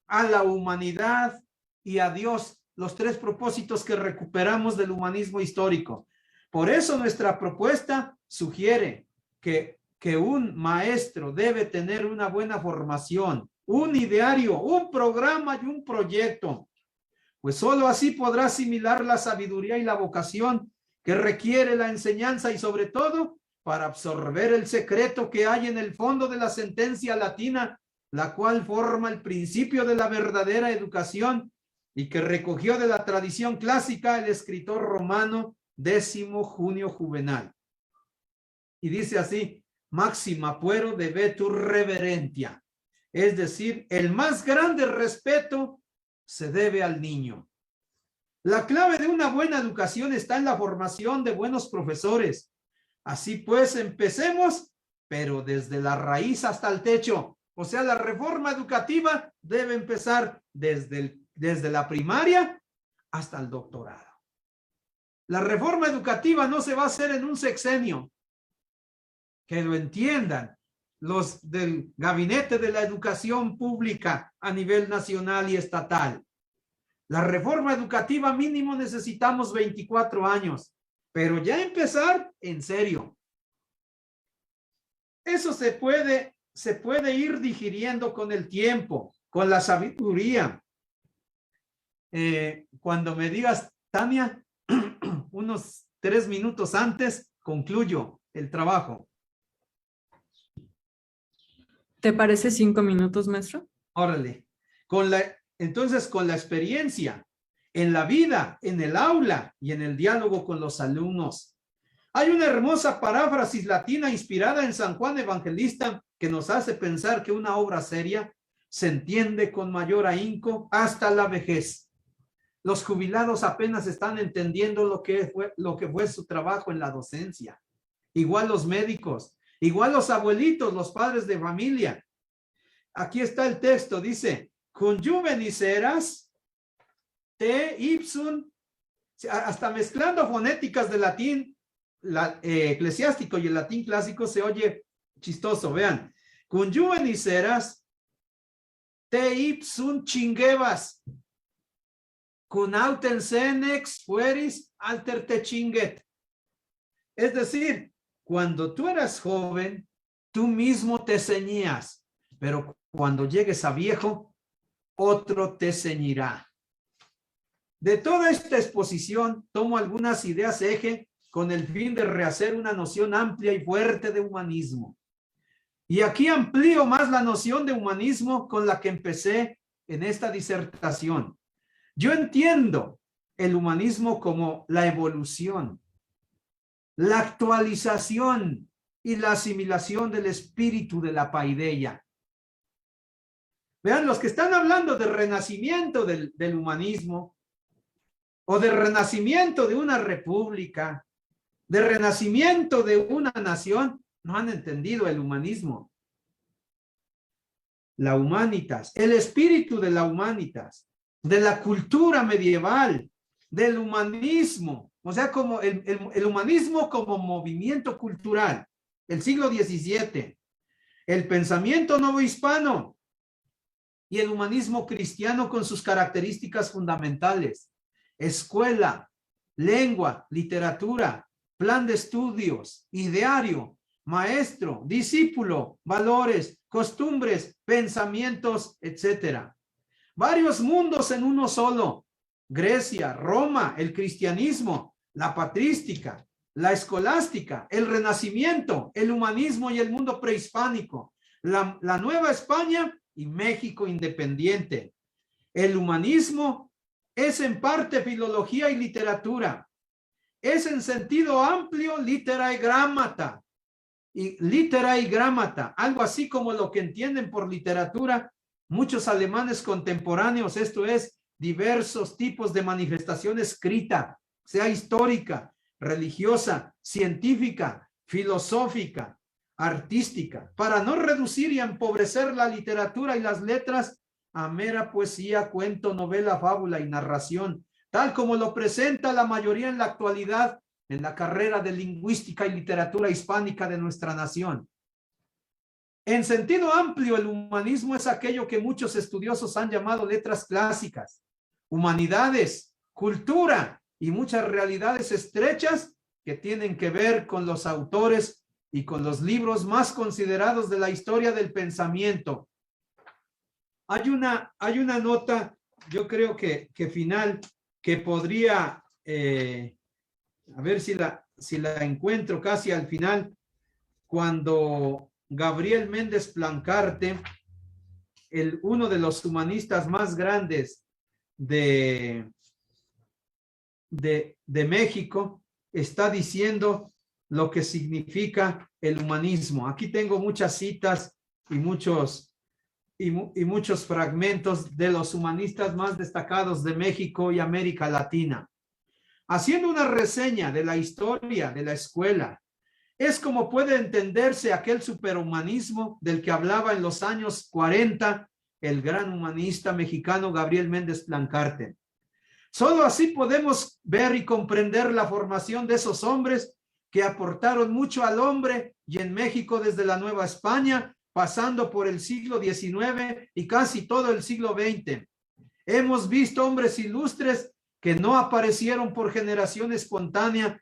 a la humanidad y a Dios. Los tres propósitos que recuperamos del humanismo histórico. Por eso nuestra propuesta sugiere que un maestro debe tener una buena formación, un ideario, un programa y un proyecto. Pues solo así podrá asimilar la sabiduría y la vocación que requiere la enseñanza y sobre todo para absorber el secreto que hay en el fondo de la sentencia latina, la cual forma el principio de la verdadera educación y que recogió de la tradición clásica el escritor romano Décimo Junio Juvenal. Y dice así, máxima puero debetur reverentia, es decir, el más grande respeto se debe al niño. La clave de una buena educación está en la formación de buenos profesores. Así pues, empecemos, pero desde la raíz hasta el techo. O sea, la reforma educativa debe empezar desde la primaria hasta el doctorado. La reforma educativa no se va a hacer en un sexenio. Que lo entiendan los del Gabinete de la Educación Pública a nivel nacional y estatal. La reforma educativa mínimo necesitamos 24 años, pero ya empezar en serio. Eso se puede ir digiriendo con el tiempo, con la sabiduría. Cuando me digas, Tania, unos 3 minutos antes, concluyo el trabajo. ¿Te parece 5 minutos, maestro? Órale. Entonces, con la experiencia, en la vida, en el aula y en el diálogo con los alumnos. Hay una hermosa paráfrasis latina inspirada en San Juan Evangelista que nos hace pensar que una obra seria se entiende con mayor ahínco hasta la vejez. Los jubilados apenas están entendiendo lo que fue su trabajo en la docencia. Igual los médicos, igual los abuelitos, los padres de familia. Aquí está el texto, dice, conjuvenis eras, te ipsum, hasta mezclando fonéticas de latín eclesiástico y el latín clásico se oye chistoso, vean. Conjuvenis eras, te ipsum chinguevas, cum autem senex fueris alter te chinget. Es decir, cuando tú eras joven, tú mismo te ceñías, pero cuando llegues a viejo, otro te ceñirá. De toda esta exposición, tomo algunas ideas eje con el fin de rehacer una noción amplia y fuerte de humanismo. Y aquí amplío más la noción de humanismo con la que empecé en esta disertación. Yo entiendo el humanismo como la evolución, la actualización y la asimilación del espíritu de la paideia. Vean, los que están hablando del renacimiento del humanismo, o del renacimiento de una república, del renacimiento de una nación, no han entendido el humanismo. La humanitas, el espíritu de la humanitas, de la cultura medieval, del humanismo, o sea, como el humanismo como movimiento cultural, el siglo XVII, el pensamiento novohispano y el humanismo cristiano con sus características fundamentales: escuela, lengua, literatura, plan de estudios, ideario, maestro, discípulo, valores, costumbres, pensamientos, etcétera. Varios mundos en uno solo: Grecia, Roma, el cristianismo, la patrística, la escolástica, el renacimiento, el humanismo y el mundo prehispánico, la Nueva España y México independiente. El humanismo es en parte filología y literatura. Es en sentido amplio litera y grammata. Y litera y grammata, algo así como lo que entienden por literatura muchos alemanes contemporáneos, esto es, diversos tipos de manifestación escrita, sea histórica, religiosa, científica, filosófica, artística, para no reducir y empobrecer la literatura y las letras a mera poesía, cuento, novela, fábula y narración, tal como lo presenta la mayoría en la actualidad en la carrera de lingüística y literatura hispánica de nuestra nación. En sentido amplio, el humanismo es aquello que muchos estudiosos han llamado letras clásicas, humanidades, cultura y muchas realidades estrechas que tienen que ver con los autores y con los libros más considerados de la historia del pensamiento. Hay una nota, yo creo que final, que podría, a ver si la encuentro casi al final, cuando Gabriel Méndez Plancarte, uno de los humanistas más grandes de México, está diciendo lo que significa el humanismo. Aquí tengo muchas citas y muchos fragmentos de los humanistas más destacados de México y América Latina. Haciendo una reseña de la historia de la escuela, es como puede entenderse aquel superhumanismo del que hablaba en los años 40 el gran humanista mexicano Gabriel Méndez Plancarte. Solo así podemos ver y comprender la formación de esos hombres que aportaron mucho al hombre y en México desde la Nueva España, pasando por el siglo XIX y casi todo el siglo XX. Hemos visto hombres ilustres que no aparecieron por generación espontánea,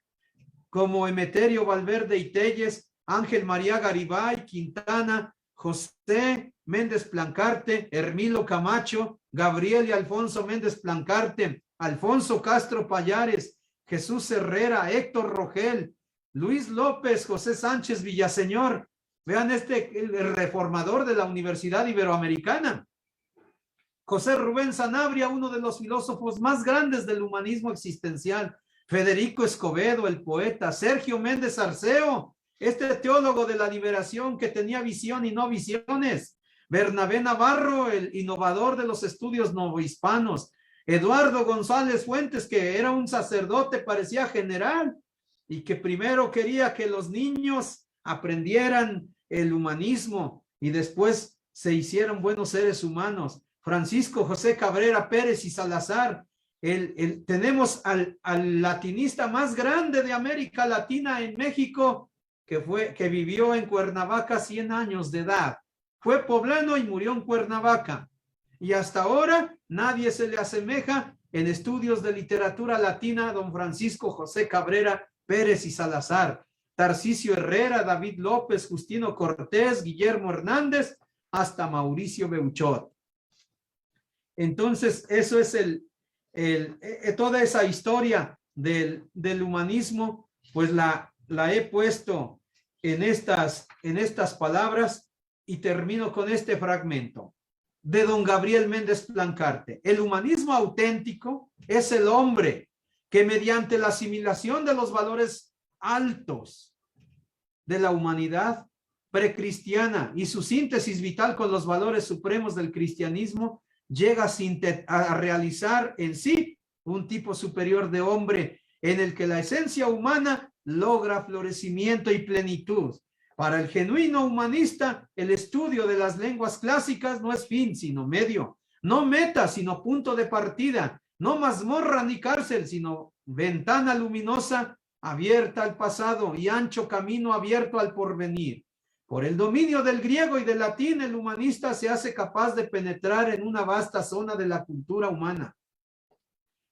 como Emeterio Valverde y Telles, Ángel María Garibay, Quintana, José Méndez Plancarte, Hermilo Camacho, Gabriel y Alfonso Méndez Plancarte, Alfonso Castro Payares, Jesús Herrera, Héctor Rogel, Luis López, José Sánchez Villaseñor. Vean el reformador de la Universidad Iberoamericana. José Rubén Sanabria, uno de los filósofos más grandes del humanismo existencial. Federico Escobedo, el poeta. Sergio Méndez Arceo, este teólogo de la liberación que tenía visión y no visiones. Bernabé Navarro, el innovador de los estudios novohispanos. Eduardo González Fuentes, que era un sacerdote, parecía general, y que primero quería que los niños aprendieran el humanismo y después se hicieron buenos seres humanos. Francisco José Cabrera Pérez y Salazar. Tenemos al latinista más grande de América Latina en México, que vivió en Cuernavaca 100 años de edad. Fue poblano y murió en Cuernavaca. Y hasta ahora nadie se le asemeja en estudios de literatura latina a don Francisco José Cabrera Pérez y Salazar. Tarcisio Herrera, David López, Justino Cortés, Guillermo Hernández, hasta Mauricio Beuchot. Entonces, eso es toda esa historia del humanismo, pues la he puesto en estas palabras y termino con este fragmento de don Gabriel Méndez Plancarte. El humanismo auténtico es el hombre que mediante la asimilación de los valores altos de la humanidad precristiana y su síntesis vital con los valores supremos del cristianismo llega a realizar en sí un tipo superior de hombre en el que la esencia humana logra florecimiento y plenitud. Para el genuino humanista, el estudio de las lenguas clásicas no es fin, sino medio, no meta, sino punto de partida, no mazmorra ni cárcel, sino ventana luminosa abierta al pasado y ancho camino abierto al porvenir. Por el dominio del griego y del latín, el humanista se hace capaz de penetrar en una vasta zona de la cultura humana,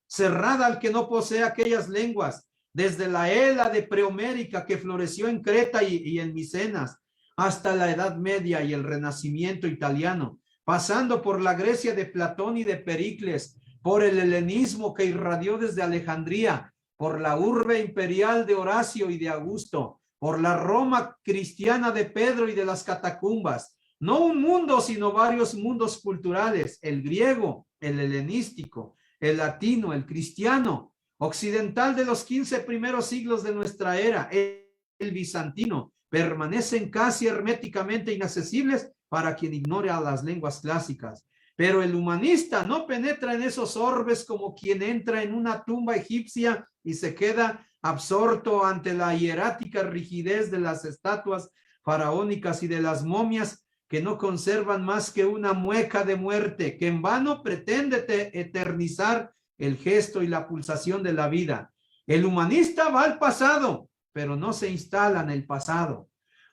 cerrada al que no posee aquellas lenguas, desde la Hélade prehomérica que floreció en Creta y en Micenas, hasta la Edad Media y el Renacimiento italiano, pasando por la Grecia de Platón y de Pericles, por el helenismo que irradió desde Alejandría, por la urbe imperial de Horacio y de Augusto, por la Roma cristiana de Pedro y de las catacumbas. No un mundo, sino varios mundos culturales, el griego, el helenístico, el latino, el cristiano, occidental de los 15 primeros siglos de nuestra era, el bizantino, permanecen casi herméticamente inaccesibles para quien ignore a las lenguas clásicas. Pero el humanista no penetra en esos orbes como quien entra en una tumba egipcia y se queda absorto ante la hierática rigidez de las estatuas faraónicas y de las momias que no conservan más que una mueca de muerte, que en vano pretende eternizar el gesto y la pulsación de la vida. El humanista va al pasado, pero no se instala en el pasado.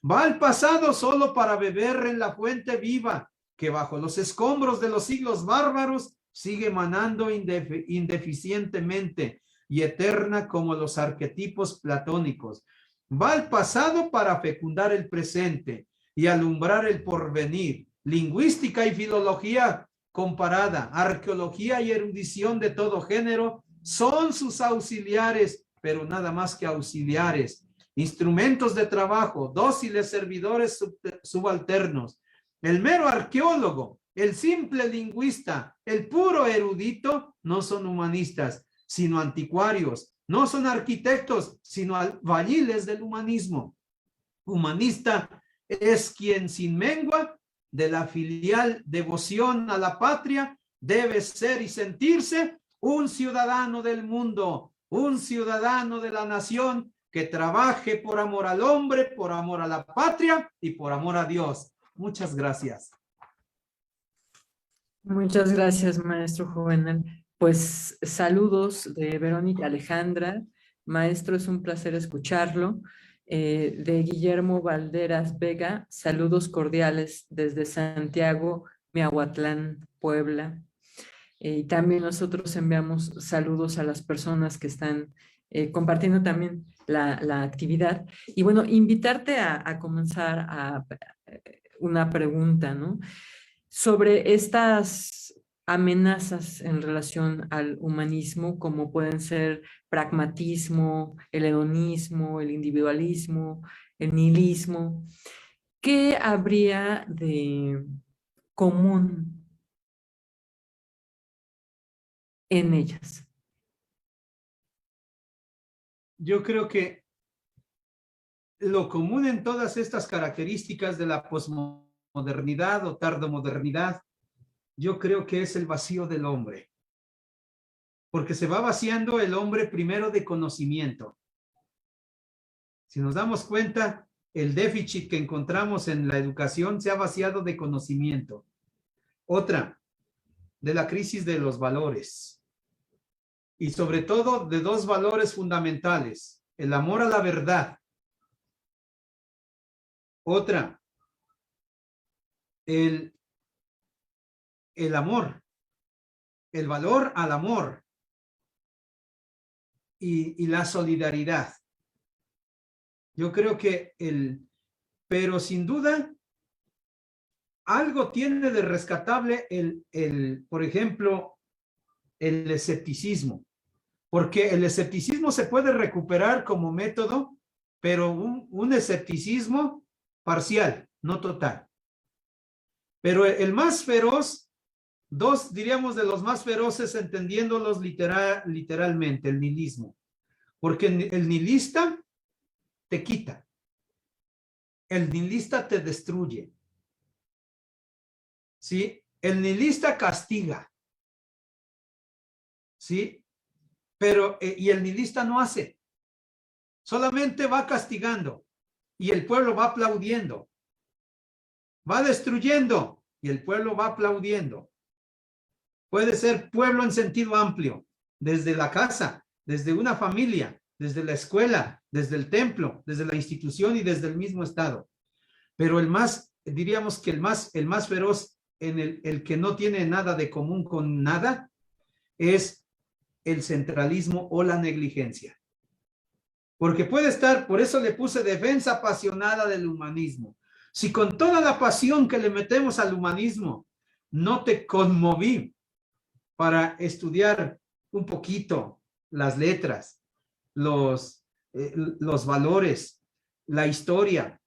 Va al pasado solo para beber en la fuente viva, que bajo los escombros de los siglos bárbaros sigue manando indeficientemente y eterna como los arquetipos platónicos. Va al pasado para fecundar el presente y alumbrar el porvenir. Lingüística y filología comparada, arqueología y erudición de todo género son sus auxiliares, pero nada más que auxiliares, instrumentos de trabajo, dóciles servidores subalternos. El mero arqueólogo, el simple lingüista, el puro erudito no son humanistas, sino anticuarios, no son arquitectos, sino albañiles del humanismo. Humanista es quien sin mengua de la filial devoción a la patria debe ser y sentirse un ciudadano del mundo, un ciudadano de la nación que trabaje por amor al hombre, por amor a la patria y por amor a Dios. Muchas gracias. Muchas gracias, maestro Juvenal. Pues saludos de Verónica Alejandra. Maestro, es un placer escucharlo. De Guillermo Valderas Vega, saludos cordiales desde Santiago, Miahuatlán, Puebla. Y también nosotros enviamos saludos a las personas que están compartiendo también la actividad. Y bueno, invitarte a comenzar a una pregunta, ¿no? Sobre estas amenazas en relación al humanismo, como pueden ser pragmatismo, el hedonismo, el individualismo, el nihilismo. ¿Qué habría de común en ellas? Yo creo que lo común en todas estas características de la posmodernidad o tardomodernidad, yo creo que es el vacío del hombre. Porque se va vaciando el hombre primero de conocimiento. Si nos damos cuenta, el déficit que encontramos en la educación se ha vaciado de conocimiento. Otra, de la crisis de los valores. Y sobre todo de dos valores fundamentales, el amor a la verdad. Otra, el amor, el valor al amor y la solidaridad. Yo creo que pero sin duda, algo tiene de rescatable por ejemplo, el escepticismo, porque el escepticismo se puede recuperar como método, pero un escepticismo parcial, no total. Pero el más feroz, diríamos de los más feroces, entendiéndolos literalmente, el nihilismo. Porque el nihilista te quita. El nihilista te destruye. ¿Sí? El nihilista castiga. ¿Sí? Pero, y el nihilista no hace. Solamente va castigando. Y el pueblo va aplaudiendo. Va destruyendo. Y el pueblo va aplaudiendo. Puede ser pueblo en sentido amplio. Desde la casa, desde una familia, desde la escuela, desde el templo, desde la institución y desde el mismo Estado. Pero el más, diríamos que el más feroz, en el que no tiene nada de común con nada, es el centralismo o la negligencia. Porque puede estar, por eso le puse defensa apasionada del humanismo. Si con toda la pasión que le metemos al humanismo no te conmoví para estudiar un poquito las letras, los valores, la historia,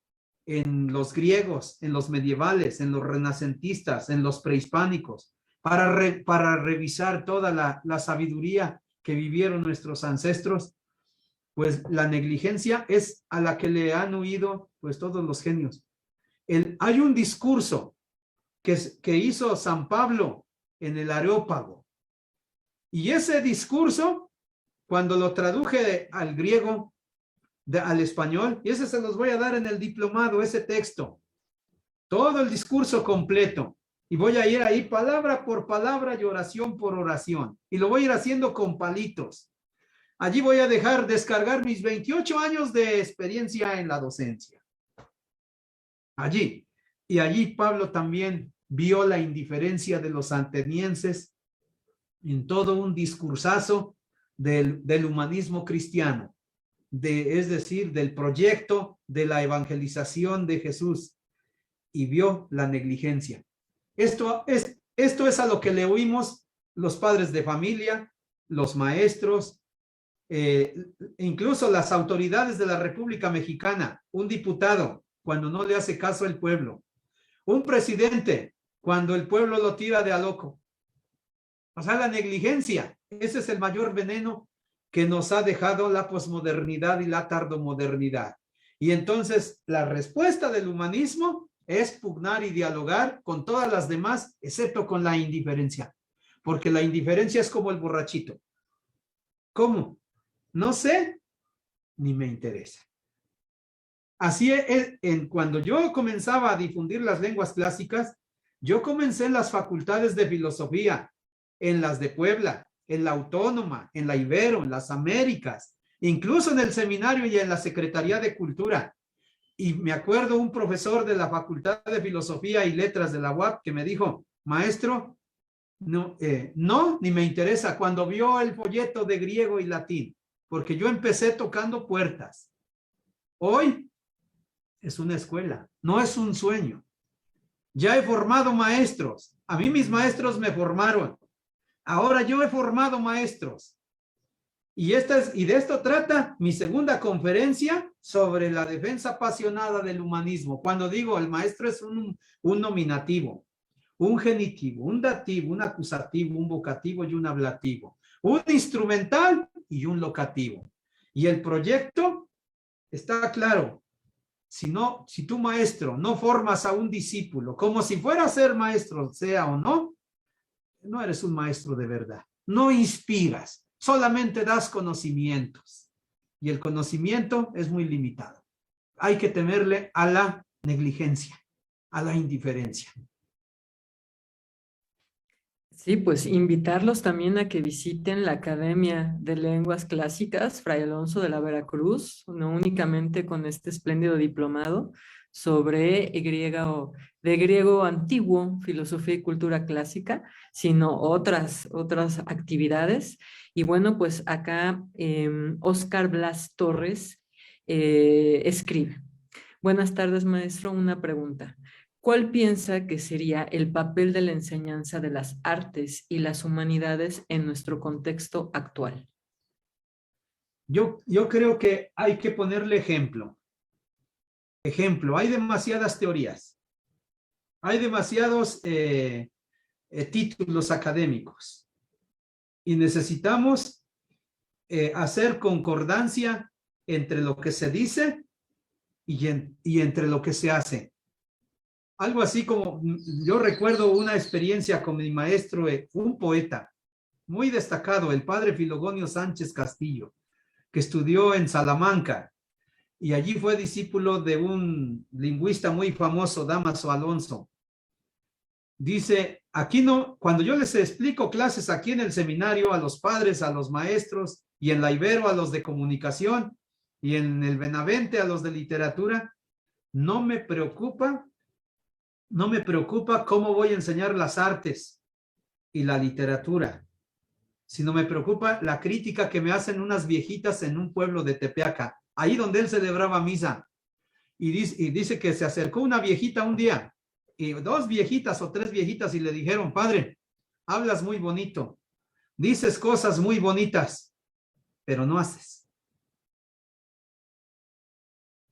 en los griegos, en los medievales, en los renacentistas, en los prehispánicos, para revisar toda la sabiduría que vivieron nuestros ancestros, pues la negligencia es a la que le han huido pues todos los genios. Hay un discurso que hizo San Pablo en el Areópago, y ese discurso, cuando lo traduje al griego, al español, y ese se los voy a dar en el diplomado, ese texto, todo el discurso completo, y voy a ir ahí palabra por palabra y oración por oración, y lo voy a ir haciendo con palitos. Allí voy a descargar mis 28 años de experiencia en la docencia. Allí. Y allí Pablo también vio la indiferencia de los atenienses en todo un discursazo del humanismo cristiano. Es decir, del proyecto de la evangelización de Jesús, y vio la negligencia. Esto es a lo que le oímos los padres de familia, los maestros, incluso las autoridades de la República Mexicana, un diputado cuando no le hace caso al pueblo, un presidente cuando el pueblo lo tira de a loco. O sea, la negligencia, ese es el mayor veneno que nos ha dejado la posmodernidad y la tardomodernidad. Y entonces la respuesta del humanismo es pugnar y dialogar con todas las demás, excepto con la indiferencia, porque la indiferencia es como el borrachito. ¿Cómo? No sé, ni me interesa. Así es, cuando yo comenzaba a difundir las lenguas clásicas, yo comencé en las facultades de filosofía, en las de Puebla, en la Autónoma, en la Ibero, en las Américas, incluso en el seminario y en la Secretaría de Cultura. Y me acuerdo un profesor de la Facultad de Filosofía y Letras de la UAP que me dijo, maestro, no, ni me interesa, cuando vio el folleto de griego y latín, porque yo empecé tocando puertas. Hoy es una escuela, no es un sueño. Ya he formado maestros, a mí mis maestros me formaron. Ahora yo he formado maestros. Y de esto trata mi segunda conferencia sobre la defensa apasionada del humanismo. Cuando digo el maestro es un nominativo, un genitivo, un dativo, un acusativo, un vocativo y un ablativo, un instrumental y un locativo. Y el proyecto está claro. Si tu maestro no formas a un discípulo como si fuera a ser maestro, sea o no, no eres un maestro de verdad. No inspiras, solamente das conocimientos. Y el conocimiento es muy limitado. Hay que temerle a la negligencia, a la indiferencia. Sí, pues invitarlos también a que visiten la Academia de Lenguas Clásicas Fray Alonso de la Veracruz, no únicamente con este espléndido diplomado sobre de griego antiguo, filosofía y cultura clásica, sino otras actividades. Y bueno, pues acá Óscar Blas Torres escribe. Buenas tardes, maestro. Una pregunta. ¿Cuál piensa que sería el papel de la enseñanza de las artes y las humanidades en nuestro contexto actual? Yo creo que hay que ponerle ejemplo. Hay demasiadas teorías. Hay demasiados títulos académicos. Y necesitamos hacer concordancia entre lo que se dice y entre lo que se hace. Algo así como, yo recuerdo una experiencia con mi maestro, un poeta muy destacado, el padre Filogonio Sánchez Castillo, que estudió en Salamanca y allí fue discípulo de un lingüista muy famoso, Dámaso Alonso. Dice, aquí no, cuando yo les explico clases aquí en el seminario a los padres, a los maestros, y en la Ibero a los de comunicación, y en el Benavente a los de literatura, no me preocupa cómo voy a enseñar las artes y la literatura, sino me preocupa la crítica que me hacen unas viejitas en un pueblo de Tepeaca, ahí donde él celebraba misa. Y dice que se acercó una viejita un día, y 2 viejitas o 3 viejitas, y le dijeron, padre, hablas muy bonito, dices cosas muy bonitas, pero no haces.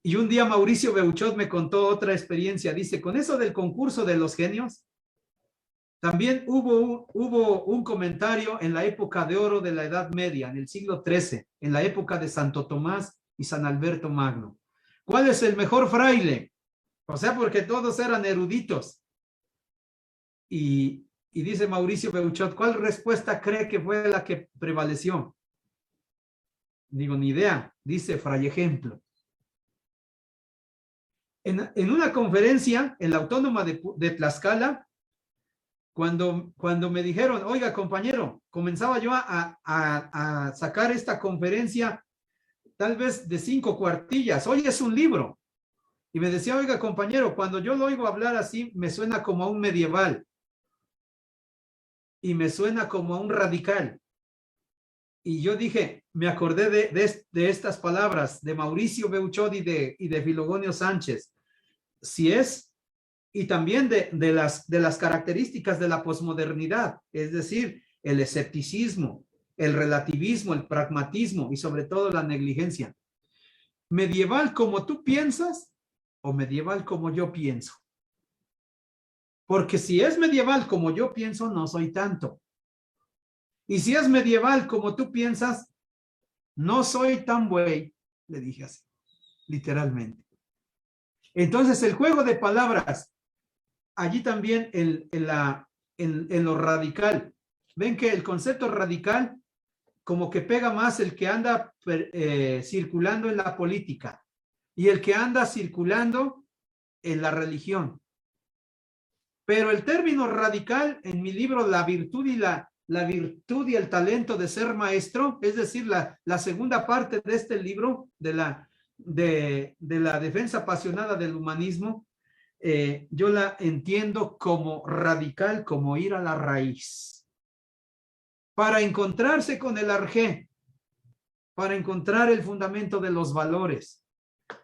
Y un día Mauricio Beuchot me contó otra experiencia. Dice, con eso del concurso de los genios, también hubo un comentario en la época de oro de la Edad Media, en el siglo XIII, en la época de Santo Tomás y San Alberto Magno. ¿Cuál es el mejor fraile? O sea, porque todos eran eruditos. Y dice Mauricio Beuchot, ¿cuál respuesta cree que fue la que prevaleció? Digo, ni idea. Dice Fray Ejemplo. En una conferencia en la Autónoma de Tlaxcala, cuando me dijeron, oiga, compañero, comenzaba yo a sacar esta conferencia tal vez de 5 cuartillas. Hoy es un libro. Y me decía, oiga, compañero, cuando yo lo oigo hablar así, me suena como a un medieval. Y me suena como a un radical. Y yo dije, me acordé de estas palabras de Mauricio Beuchot y de Filogonio Sánchez. Si es, y también de las características de la posmodernidad, es decir, el escepticismo, el relativismo, el pragmatismo y sobre todo la negligencia. ¿Medieval como tú piensas o medieval como yo pienso? Porque si es medieval como yo pienso, no soy tanto. Y si es medieval como tú piensas, no soy tan güey, le dije así, literalmente. Entonces, el juego de palabras, allí también en lo radical. Ven que el concepto radical como que pega más el que anda circulando en la política y el que anda circulando en la religión. Pero el término radical en mi libro, La virtud y el talento de ser maestro, es decir, la segunda parte de este libro de la defensa apasionada del humanismo, yo la entiendo como radical, como ir a la raíz. Para encontrarse con el arjé, para encontrar el fundamento de los valores,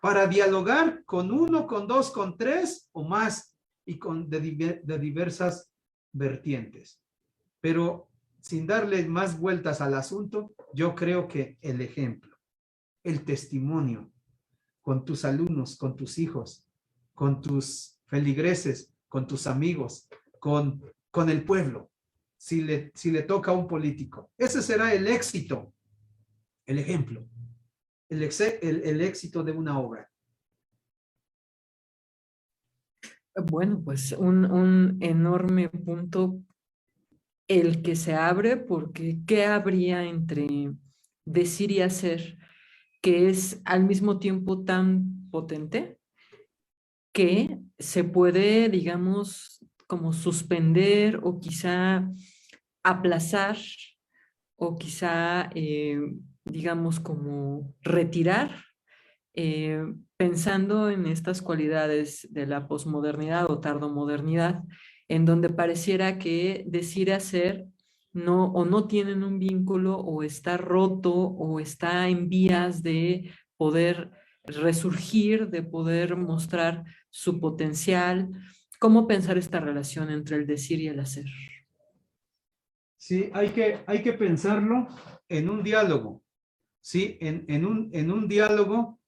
para dialogar con 1, con 2, con 3 o más y de diversas vertientes. Pero sin darle más vueltas al asunto, yo creo que el ejemplo, el testimonio con tus alumnos, con tus hijos, con tus feligreses, con tus amigos, con el pueblo, si le toca a un político. Ese será el éxito, el ejemplo, el éxito de una obra. Bueno, pues un enorme punto el que se abre, porque ¿qué habría entre decir y hacer que es al mismo tiempo tan potente que se puede, digamos, como suspender o quizá aplazar o quizá, digamos, como retirar, pensando en estas cualidades de la posmodernidad o tardomodernidad, en donde pareciera que decir y hacer no tienen un vínculo o está roto o está en vías de poder resurgir, de poder mostrar su potencial. ¿Cómo pensar esta relación entre el decir y el hacer? Sí, hay que pensarlo en un diálogo, ¿sí? En un diálogo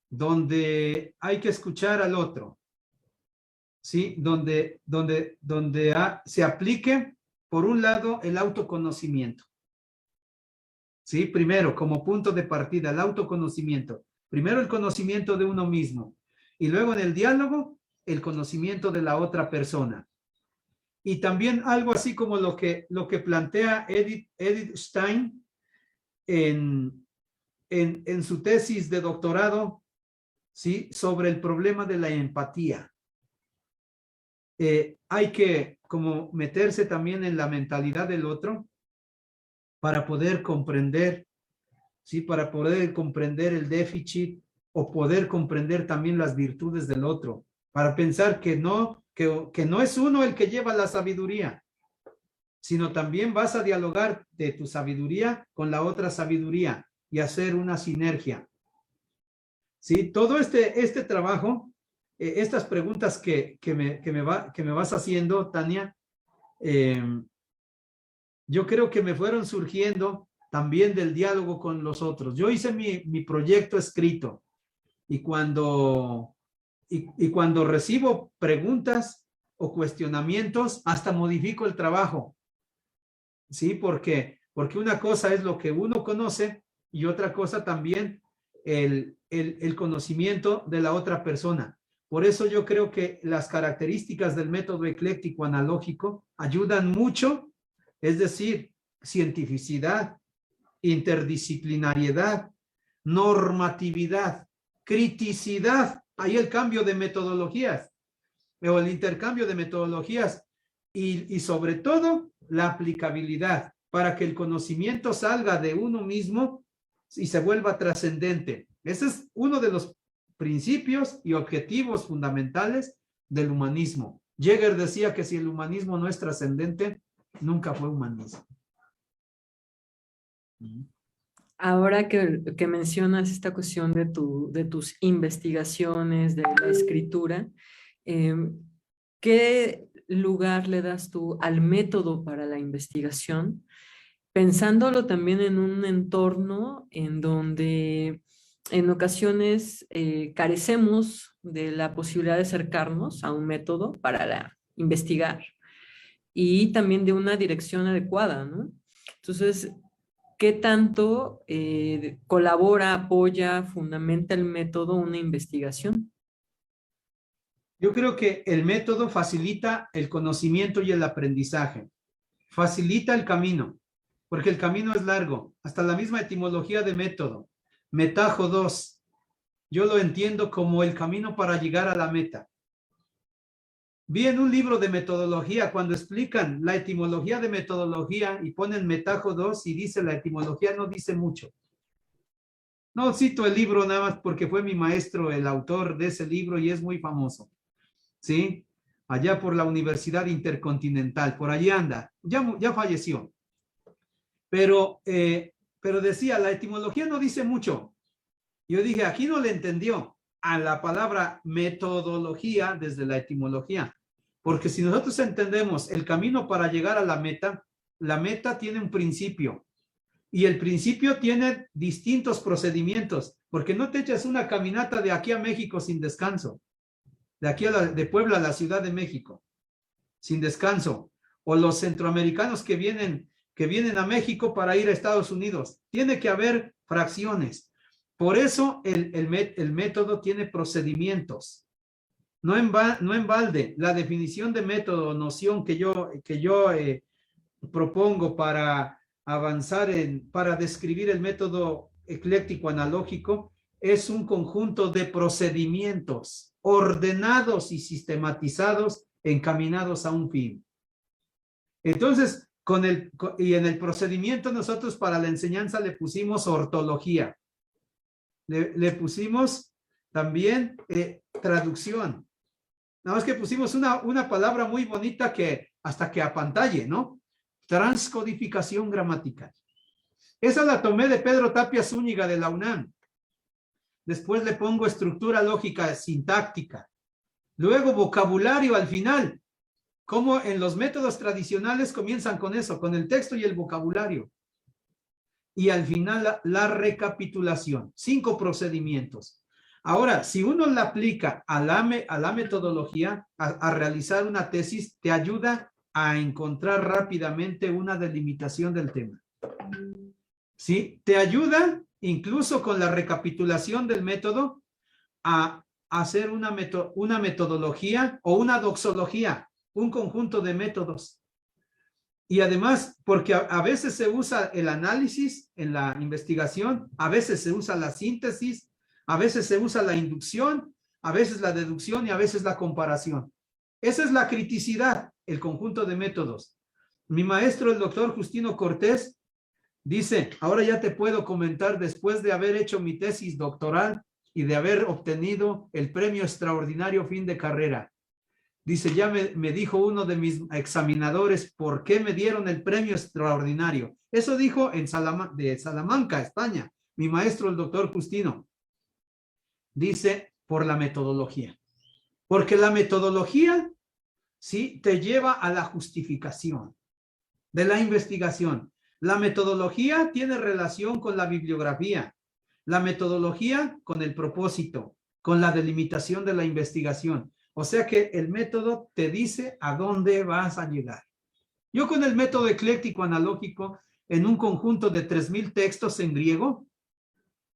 donde hay que escuchar al otro, ¿sí? Donde se aplique, por un lado, el autoconocimiento, ¿sí? Primero, como punto de partida, el autoconocimiento. Primero, el conocimiento de uno mismo. Y luego en el diálogo, el conocimiento de la otra persona. Y también algo así como lo que plantea Edith Stein en su tesis de doctorado, ¿sí? Sobre el problema de la empatía. Hay que como meterse también en la mentalidad del otro para poder comprender, ¿sí? Para poder comprender el déficit o poder comprender también las virtudes del otro, para pensar que no es uno el que lleva la sabiduría, sino también vas a dialogar de tu sabiduría con la otra sabiduría y hacer una sinergia. ¿Sí? Todo este trabajo, estas preguntas que me vas haciendo, Tania, yo creo que me fueron surgiendo también del diálogo con los otros. Yo hice mi proyecto escrito y cuando recibo preguntas o cuestionamientos, hasta modifico el trabajo. ¿Sí? Porque una cosa es lo que uno conoce y otra cosa también el conocimiento de la otra persona. Por eso yo creo que las características del método ecléctico analógico ayudan mucho, es decir, cientificidad, interdisciplinariedad, normatividad, criticidad, ahí el cambio de metodologías o el intercambio de metodologías y sobre todo la aplicabilidad para que el conocimiento salga de uno mismo y se vuelva trascendente. Ese es uno de los principios y objetivos fundamentales del humanismo. Jäger decía que si el humanismo no es trascendente, nunca fue humanismo. Ahora que mencionas esta cuestión de tus investigaciones, de la escritura, ¿qué lugar le das tú al método para la investigación? Pensándolo también en un entorno en donde en ocasiones carecemos de la posibilidad de acercarnos a un método para investigar y también de una dirección adecuada, ¿no? Entonces, ¿qué tanto colabora, apoya, fundamenta el método una investigación? Yo creo que el método facilita el conocimiento y el aprendizaje. Facilita el camino, porque el camino es largo. Hasta la misma etimología de método. Metajo 2. Yo lo entiendo como el camino para llegar a la meta. Vi en un libro de metodología cuando explican la etimología de metodología y ponen metajo 2 y dice la etimología no dice mucho. No cito el libro nada más porque fue mi maestro el autor de ese libro y es muy famoso. ¿Sí? Allá por la Universidad Intercontinental, por allí anda. Ya falleció. Pero decía, la etimología no dice mucho. Yo dije, aquí no le entendió a la palabra metodología desde la etimología. Porque si nosotros entendemos el camino para llegar a la meta tiene un principio. Y el principio tiene distintos procedimientos. Porque no te echas una caminata de aquí a México sin descanso. De aquí de Puebla a la Ciudad de México sin descanso. O los centroamericanos que vienen a México para ir a Estados Unidos. Tiene que haber fracciones. Por eso el método tiene procedimientos. No en balde. La definición de método, noción que yo propongo para avanzar para describir el método ecléctico analógico es un conjunto de procedimientos ordenados y sistematizados encaminados a un fin. Entonces, y en el procedimiento nosotros para la enseñanza le pusimos ortología. Le pusimos también traducción. Nada más que pusimos una palabra muy bonita que hasta que apantalle, ¿no? Transcodificación gramatical. Esa la tomé de Pedro Tapia Zúñiga de la UNAM. Después le pongo estructura lógica sintáctica. Luego vocabulario al final. Como en los métodos tradicionales comienzan con eso, con el texto y el vocabulario. Y al final la recapitulación. 5 procedimientos. Ahora, si uno la aplica a la metodología, a realizar una tesis, te ayuda a encontrar rápidamente una delimitación del tema. ¿Sí? Te ayuda incluso con la recapitulación del método a hacer una metodología o una doxología, un conjunto de métodos. Y además, porque a veces se usa el análisis en la investigación, a veces se usa la síntesis, a veces se usa la inducción, a veces la deducción y a veces la comparación. Esa es la criticidad, el conjunto de métodos. Mi maestro, el doctor Justino Cortés, dice, ahora ya te puedo comentar, después de haber hecho mi tesis doctoral y de haber obtenido el premio extraordinario fin de carrera. Dice, ya me dijo uno de mis examinadores, ¿por qué me dieron el premio extraordinario? Eso dijo de Salamanca, España, mi maestro, el doctor Justino. Dice, por la metodología. Porque la metodología, sí, te lleva a la justificación de la investigación. La metodología tiene relación con la bibliografía. La metodología con el propósito, con la delimitación de la investigación. O sea que el método te dice a dónde vas a llegar. Yo con el método ecléctico analógico, en un conjunto de 3,000 textos en griego,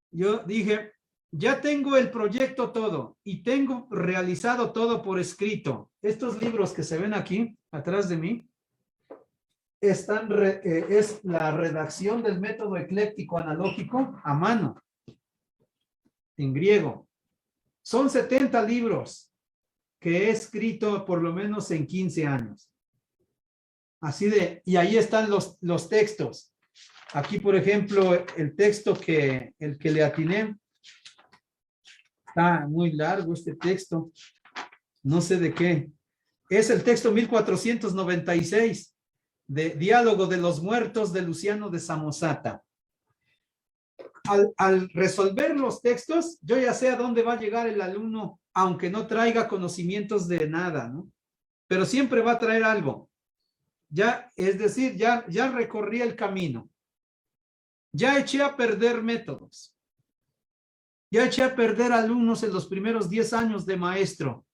yo dije, ya tengo el proyecto todo y tengo realizado todo por escrito. Estos libros que se ven aquí, atrás de mí, es la redacción del método ecléctico analógico a mano, en griego. Son 70 libros que he escrito por lo menos en 15 años. Así de, y ahí están los textos. Aquí, por ejemplo, el texto el que le atiné. Está muy largo este texto. No sé de qué. Es el texto 1496 de Diálogo de los Muertos de Luciano de Samosata. Al resolver los textos, yo ya sé a dónde va a llegar el alumno, aunque no traiga conocimientos de nada, ¿no? Pero siempre va a traer algo. Ya, es decir, ya recorrí el camino. Ya eché a perder métodos. Ya eché a perder alumnos en los primeros 10 años de maestro.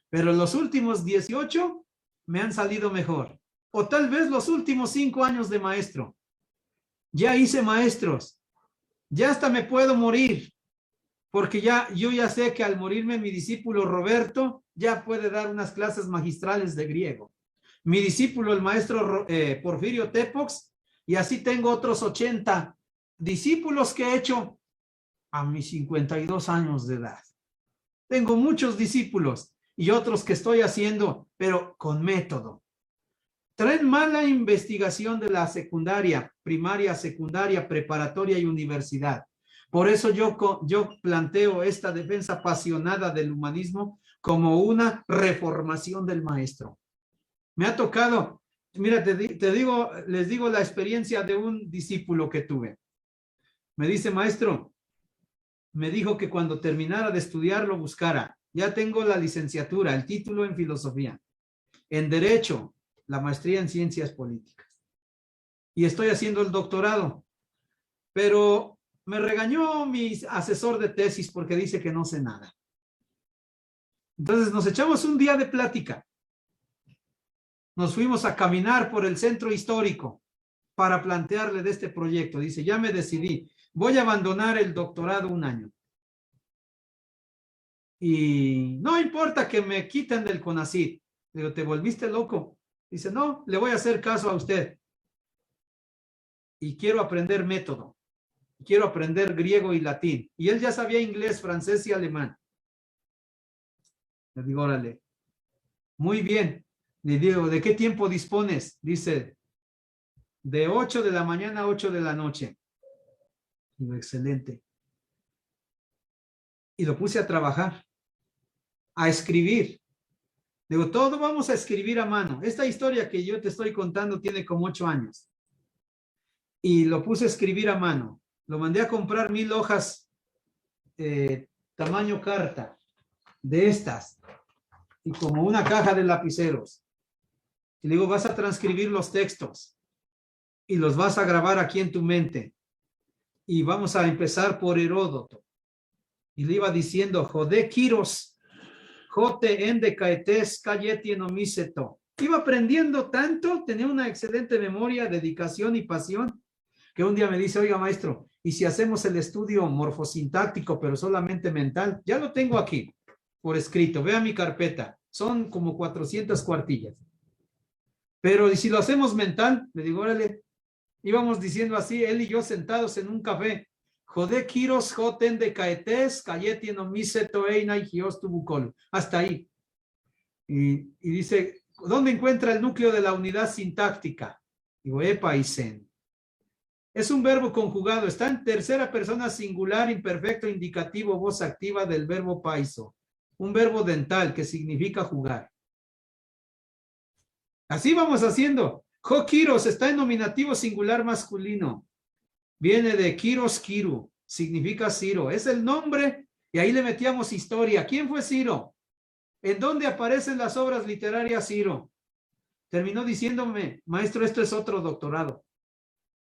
Pero en los últimos 18 me han salido mejor. O tal vez los últimos 5 años de maestro. Ya hice maestros. Ya hasta me puedo morir. Porque yo ya sé que al morirme mi discípulo Roberto ya puede dar unas clases magistrales de griego. Mi discípulo, el maestro Porfirio Tepox, y así tengo otros 80 discípulos que he hecho a mis 52 años de edad. Tengo muchos discípulos y otros que estoy haciendo, pero con método. Traen mala investigación de la secundaria, primaria, secundaria, preparatoria y universidad. Por eso yo planteo esta defensa apasionada del humanismo como una reformación del maestro. Me ha tocado, mira, les digo la experiencia de un discípulo que tuve. Me dice, maestro, me dijo que cuando terminara de estudiar lo buscara. Ya tengo la licenciatura, el título en filosofía, en derecho, la maestría en ciencias políticas. Y estoy haciendo el doctorado. Pero me regañó mi asesor de tesis porque dice que no sé nada. Entonces nos echamos un día de plática. Nos fuimos a caminar por el centro histórico para plantearle de este proyecto. Dice, ya me decidí, voy a abandonar el doctorado 1 año. Y no importa que me quiten del CONACYT. Digo, ¿te volviste loco? Dice, no, le voy a hacer caso a usted. Y quiero aprender método. Quiero aprender griego y latín. Y él ya sabía inglés, francés y alemán. Le digo, órale. Muy bien. Le digo, ¿de qué tiempo dispones? Dice, de 8 de la mañana a 8 de la noche. Digo, excelente. Y lo puse a trabajar, a escribir. Digo, todo vamos a escribir a mano. Esta historia que yo te estoy contando tiene como 8 años. Y lo puse a escribir a mano. Lo mandé a comprar 1000 hojas tamaño carta de estas y como una caja de lapiceros. Y le digo, vas a transcribir los textos y los vas a grabar aquí en tu mente. Y vamos a empezar por Heródoto. Y le iba diciendo, Jode Quiros, Jote Ende Caetes, Cayeti Enomiseto. Iba aprendiendo tanto, tenía una excelente memoria, dedicación y pasión, que un día me dice, oiga maestro, ¿y si hacemos el estudio morfosintáctico, pero solamente mental? Ya lo tengo aquí. por escrito. Vea mi carpeta. Son como 400 cuartillas. Pero si lo hacemos mental, le digo, órale, íbamos diciendo así, él y yo sentados en un café. Jode kiros joten de caetes, cayeti no miseto eina y gios tubucol. Hasta ahí. Y dice, ¿dónde encuentra el núcleo de la unidad sintáctica? Digo, epa y sen. Es un verbo conjugado, está en tercera persona singular, imperfecto, indicativo, voz activa del verbo paiso. Un verbo dental que significa jugar. Así vamos haciendo. Jo kiros está en nominativo singular masculino. Viene de kiros kiru, significa Ciro. Es el nombre y ahí le metíamos historia. ¿Quién fue Ciro? ¿En dónde aparecen las obras literarias Ciro? Terminó diciéndome, maestro, esto es otro doctorado.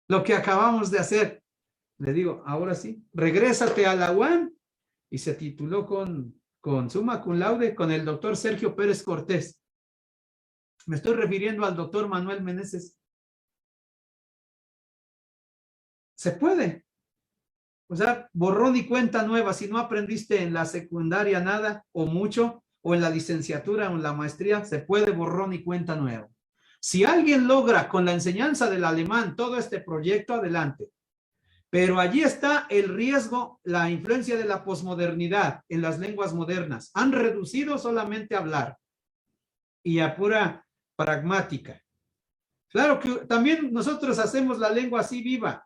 Lo que acabamos de hacer. Le digo, ahora sí, regrésate a la UAM. Y se tituló con summa cum laude con el doctor Sergio Pérez Cortés. Me estoy refiriendo al doctor Manuel Meneses. Se puede. O sea, borrón y cuenta nueva. Si no aprendiste en la secundaria nada o mucho, o en la licenciatura o en la maestría, se puede borrón y cuenta nueva. Si alguien logra con la enseñanza del alemán todo este proyecto, adelante. Pero allí está el riesgo, la influencia de la posmodernidad en las lenguas modernas. Han reducido solamente a hablar y a pura pragmática. Claro que también nosotros hacemos la lengua así viva.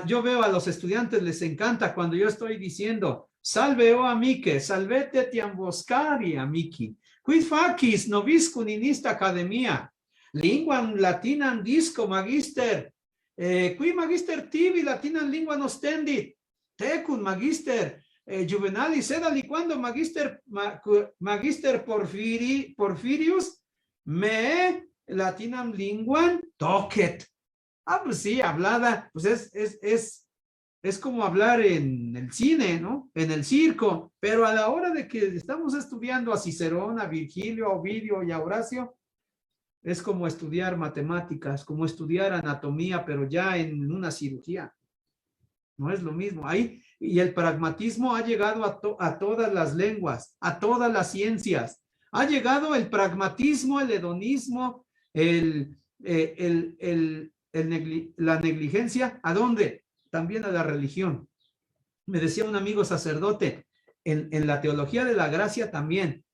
Yo veo a los estudiantes, les encanta cuando yo estoy diciendo, salve o amique, salvete ti amboscari amici, quid facis noviscum in ista academia, linguam latinam disco magister, qui magister tibi latinam linguam ostendit, tecum magister juvenalis sed aliquando magister Porfirius me latinam linguam docet. Pues sí, hablada, pues es como hablar en el cine, ¿no? En el circo, pero a la hora de que estamos estudiando a Cicerón, a Virgilio, a Ovidio y a Horacio, es como estudiar matemáticas, como estudiar anatomía, pero ya en una cirugía. No es lo mismo. Ahí, y el pragmatismo ha llegado a todas las lenguas, a todas las ciencias. Ha llegado el pragmatismo, el hedonismo, la negligencia. ¿A dónde? También a la religión. Me decía un amigo sacerdote, en la teología de la gracia también.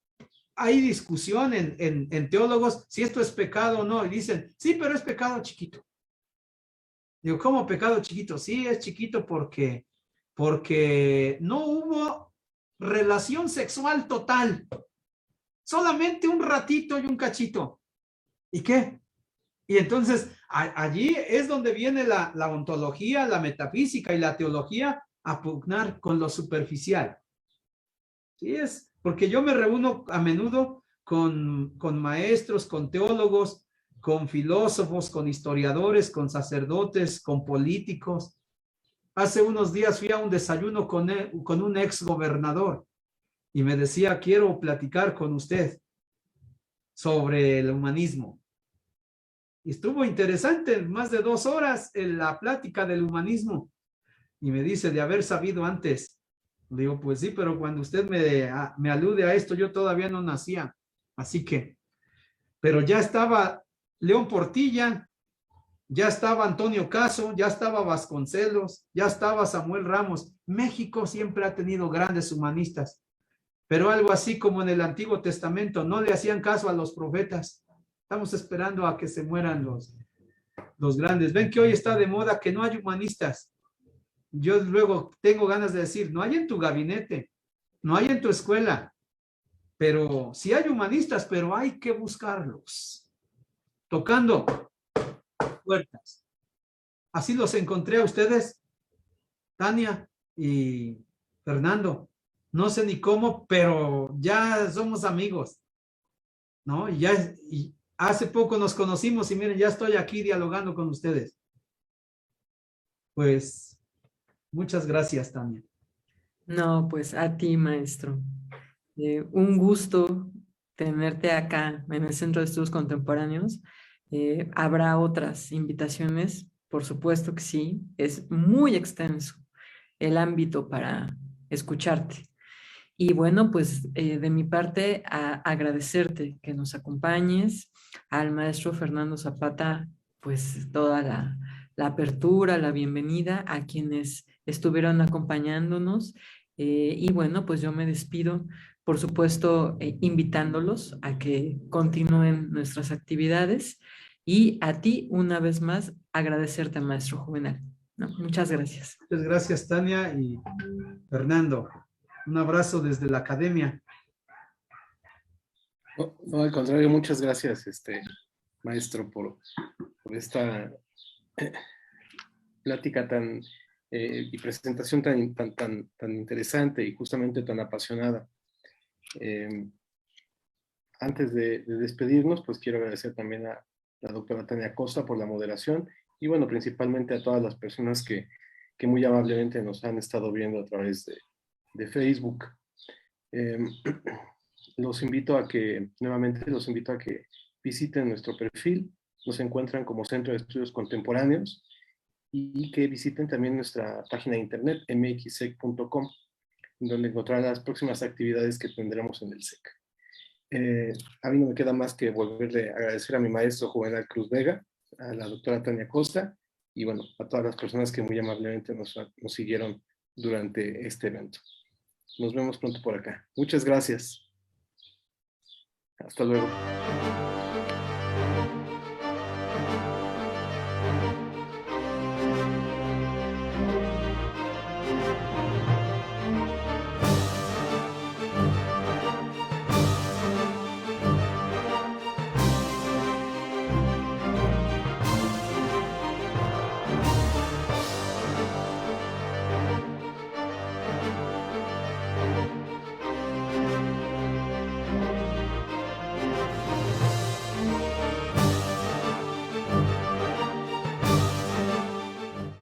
Hay discusión en teólogos si esto es pecado o no. Y dicen, sí, pero es pecado chiquito. Digo, ¿cómo pecado chiquito? Sí, es chiquito porque no hubo relación sexual total. Solamente un ratito y un cachito. ¿Y qué? Y entonces, allí es donde viene la ontología, la metafísica y la teología a pugnar con lo superficial. Sí es, porque yo me reúno a menudo con maestros, con teólogos, con filósofos, con historiadores, con sacerdotes, con políticos. Hace unos días fui a un desayuno con un ex gobernador y me decía, quiero platicar con usted sobre el humanismo. Y estuvo interesante, más de 2 horas en la plática del humanismo. Y me dice, de haber sabido antes. Le digo, pues sí, pero cuando usted me alude a esto, yo todavía no nacía. Así que, pero ya estaba León Portilla, ya estaba Antonio Caso, ya estaba Vasconcelos, ya estaba Samuel Ramos. México siempre ha tenido grandes humanistas, pero algo así como en el Antiguo Testamento, no le hacían caso a los profetas. Estamos esperando a que se mueran los grandes. Ven que hoy está de moda que no hay humanistas. Yo luego tengo ganas de decir, no hay en tu gabinete, no hay en tu escuela, pero sí hay humanistas, pero hay que buscarlos. Tocando puertas. Así los encontré a ustedes, Tania y Fernando. No sé ni cómo, pero ya somos amigos, ¿no? Y hace poco nos conocimos y miren, ya estoy aquí dialogando con ustedes. Pues, muchas gracias, Tania. No, pues a ti, maestro. Un gusto tenerte acá en el Centro de Estudios Contemporáneos. Habrá otras invitaciones, por supuesto que sí. Es muy extenso el ámbito para escucharte. Y bueno, pues de mi parte, agradecerte que nos acompañes, al maestro Fernando Zapata, pues toda la apertura, la bienvenida a quienes estuvieron acompañándonos. Y bueno, pues yo me despido, por supuesto, invitándolos a que continúen nuestras actividades y a ti, una vez más, agradecerte, maestro Juvenal, ¿no? Muchas gracias. Muchas gracias, Tania y Fernando. Un abrazo desde la academia. No, no, al contrario, muchas gracias, maestro, por esta plática y presentación tan interesante y justamente tan apasionada. Antes de despedirnos, pues quiero agradecer también a la doctora Tania Costa por la moderación y bueno, principalmente a todas las personas que muy amablemente nos han estado viendo a través de Facebook. Nuevamente los invito a que visiten nuestro perfil, nos encuentran como Centro de Estudios Contemporáneos y que visiten también nuestra página de internet mxsec.com, donde encontrarán las próximas actividades que tendremos en el SEC. A mí no me queda más que volverle a agradecer a mi maestro Juvenal Cruz Vega, a la doctora Tania Costa y bueno, a todas las personas que muy amablemente nos siguieron durante este evento. Nos vemos pronto por acá. Muchas gracias. Hasta luego.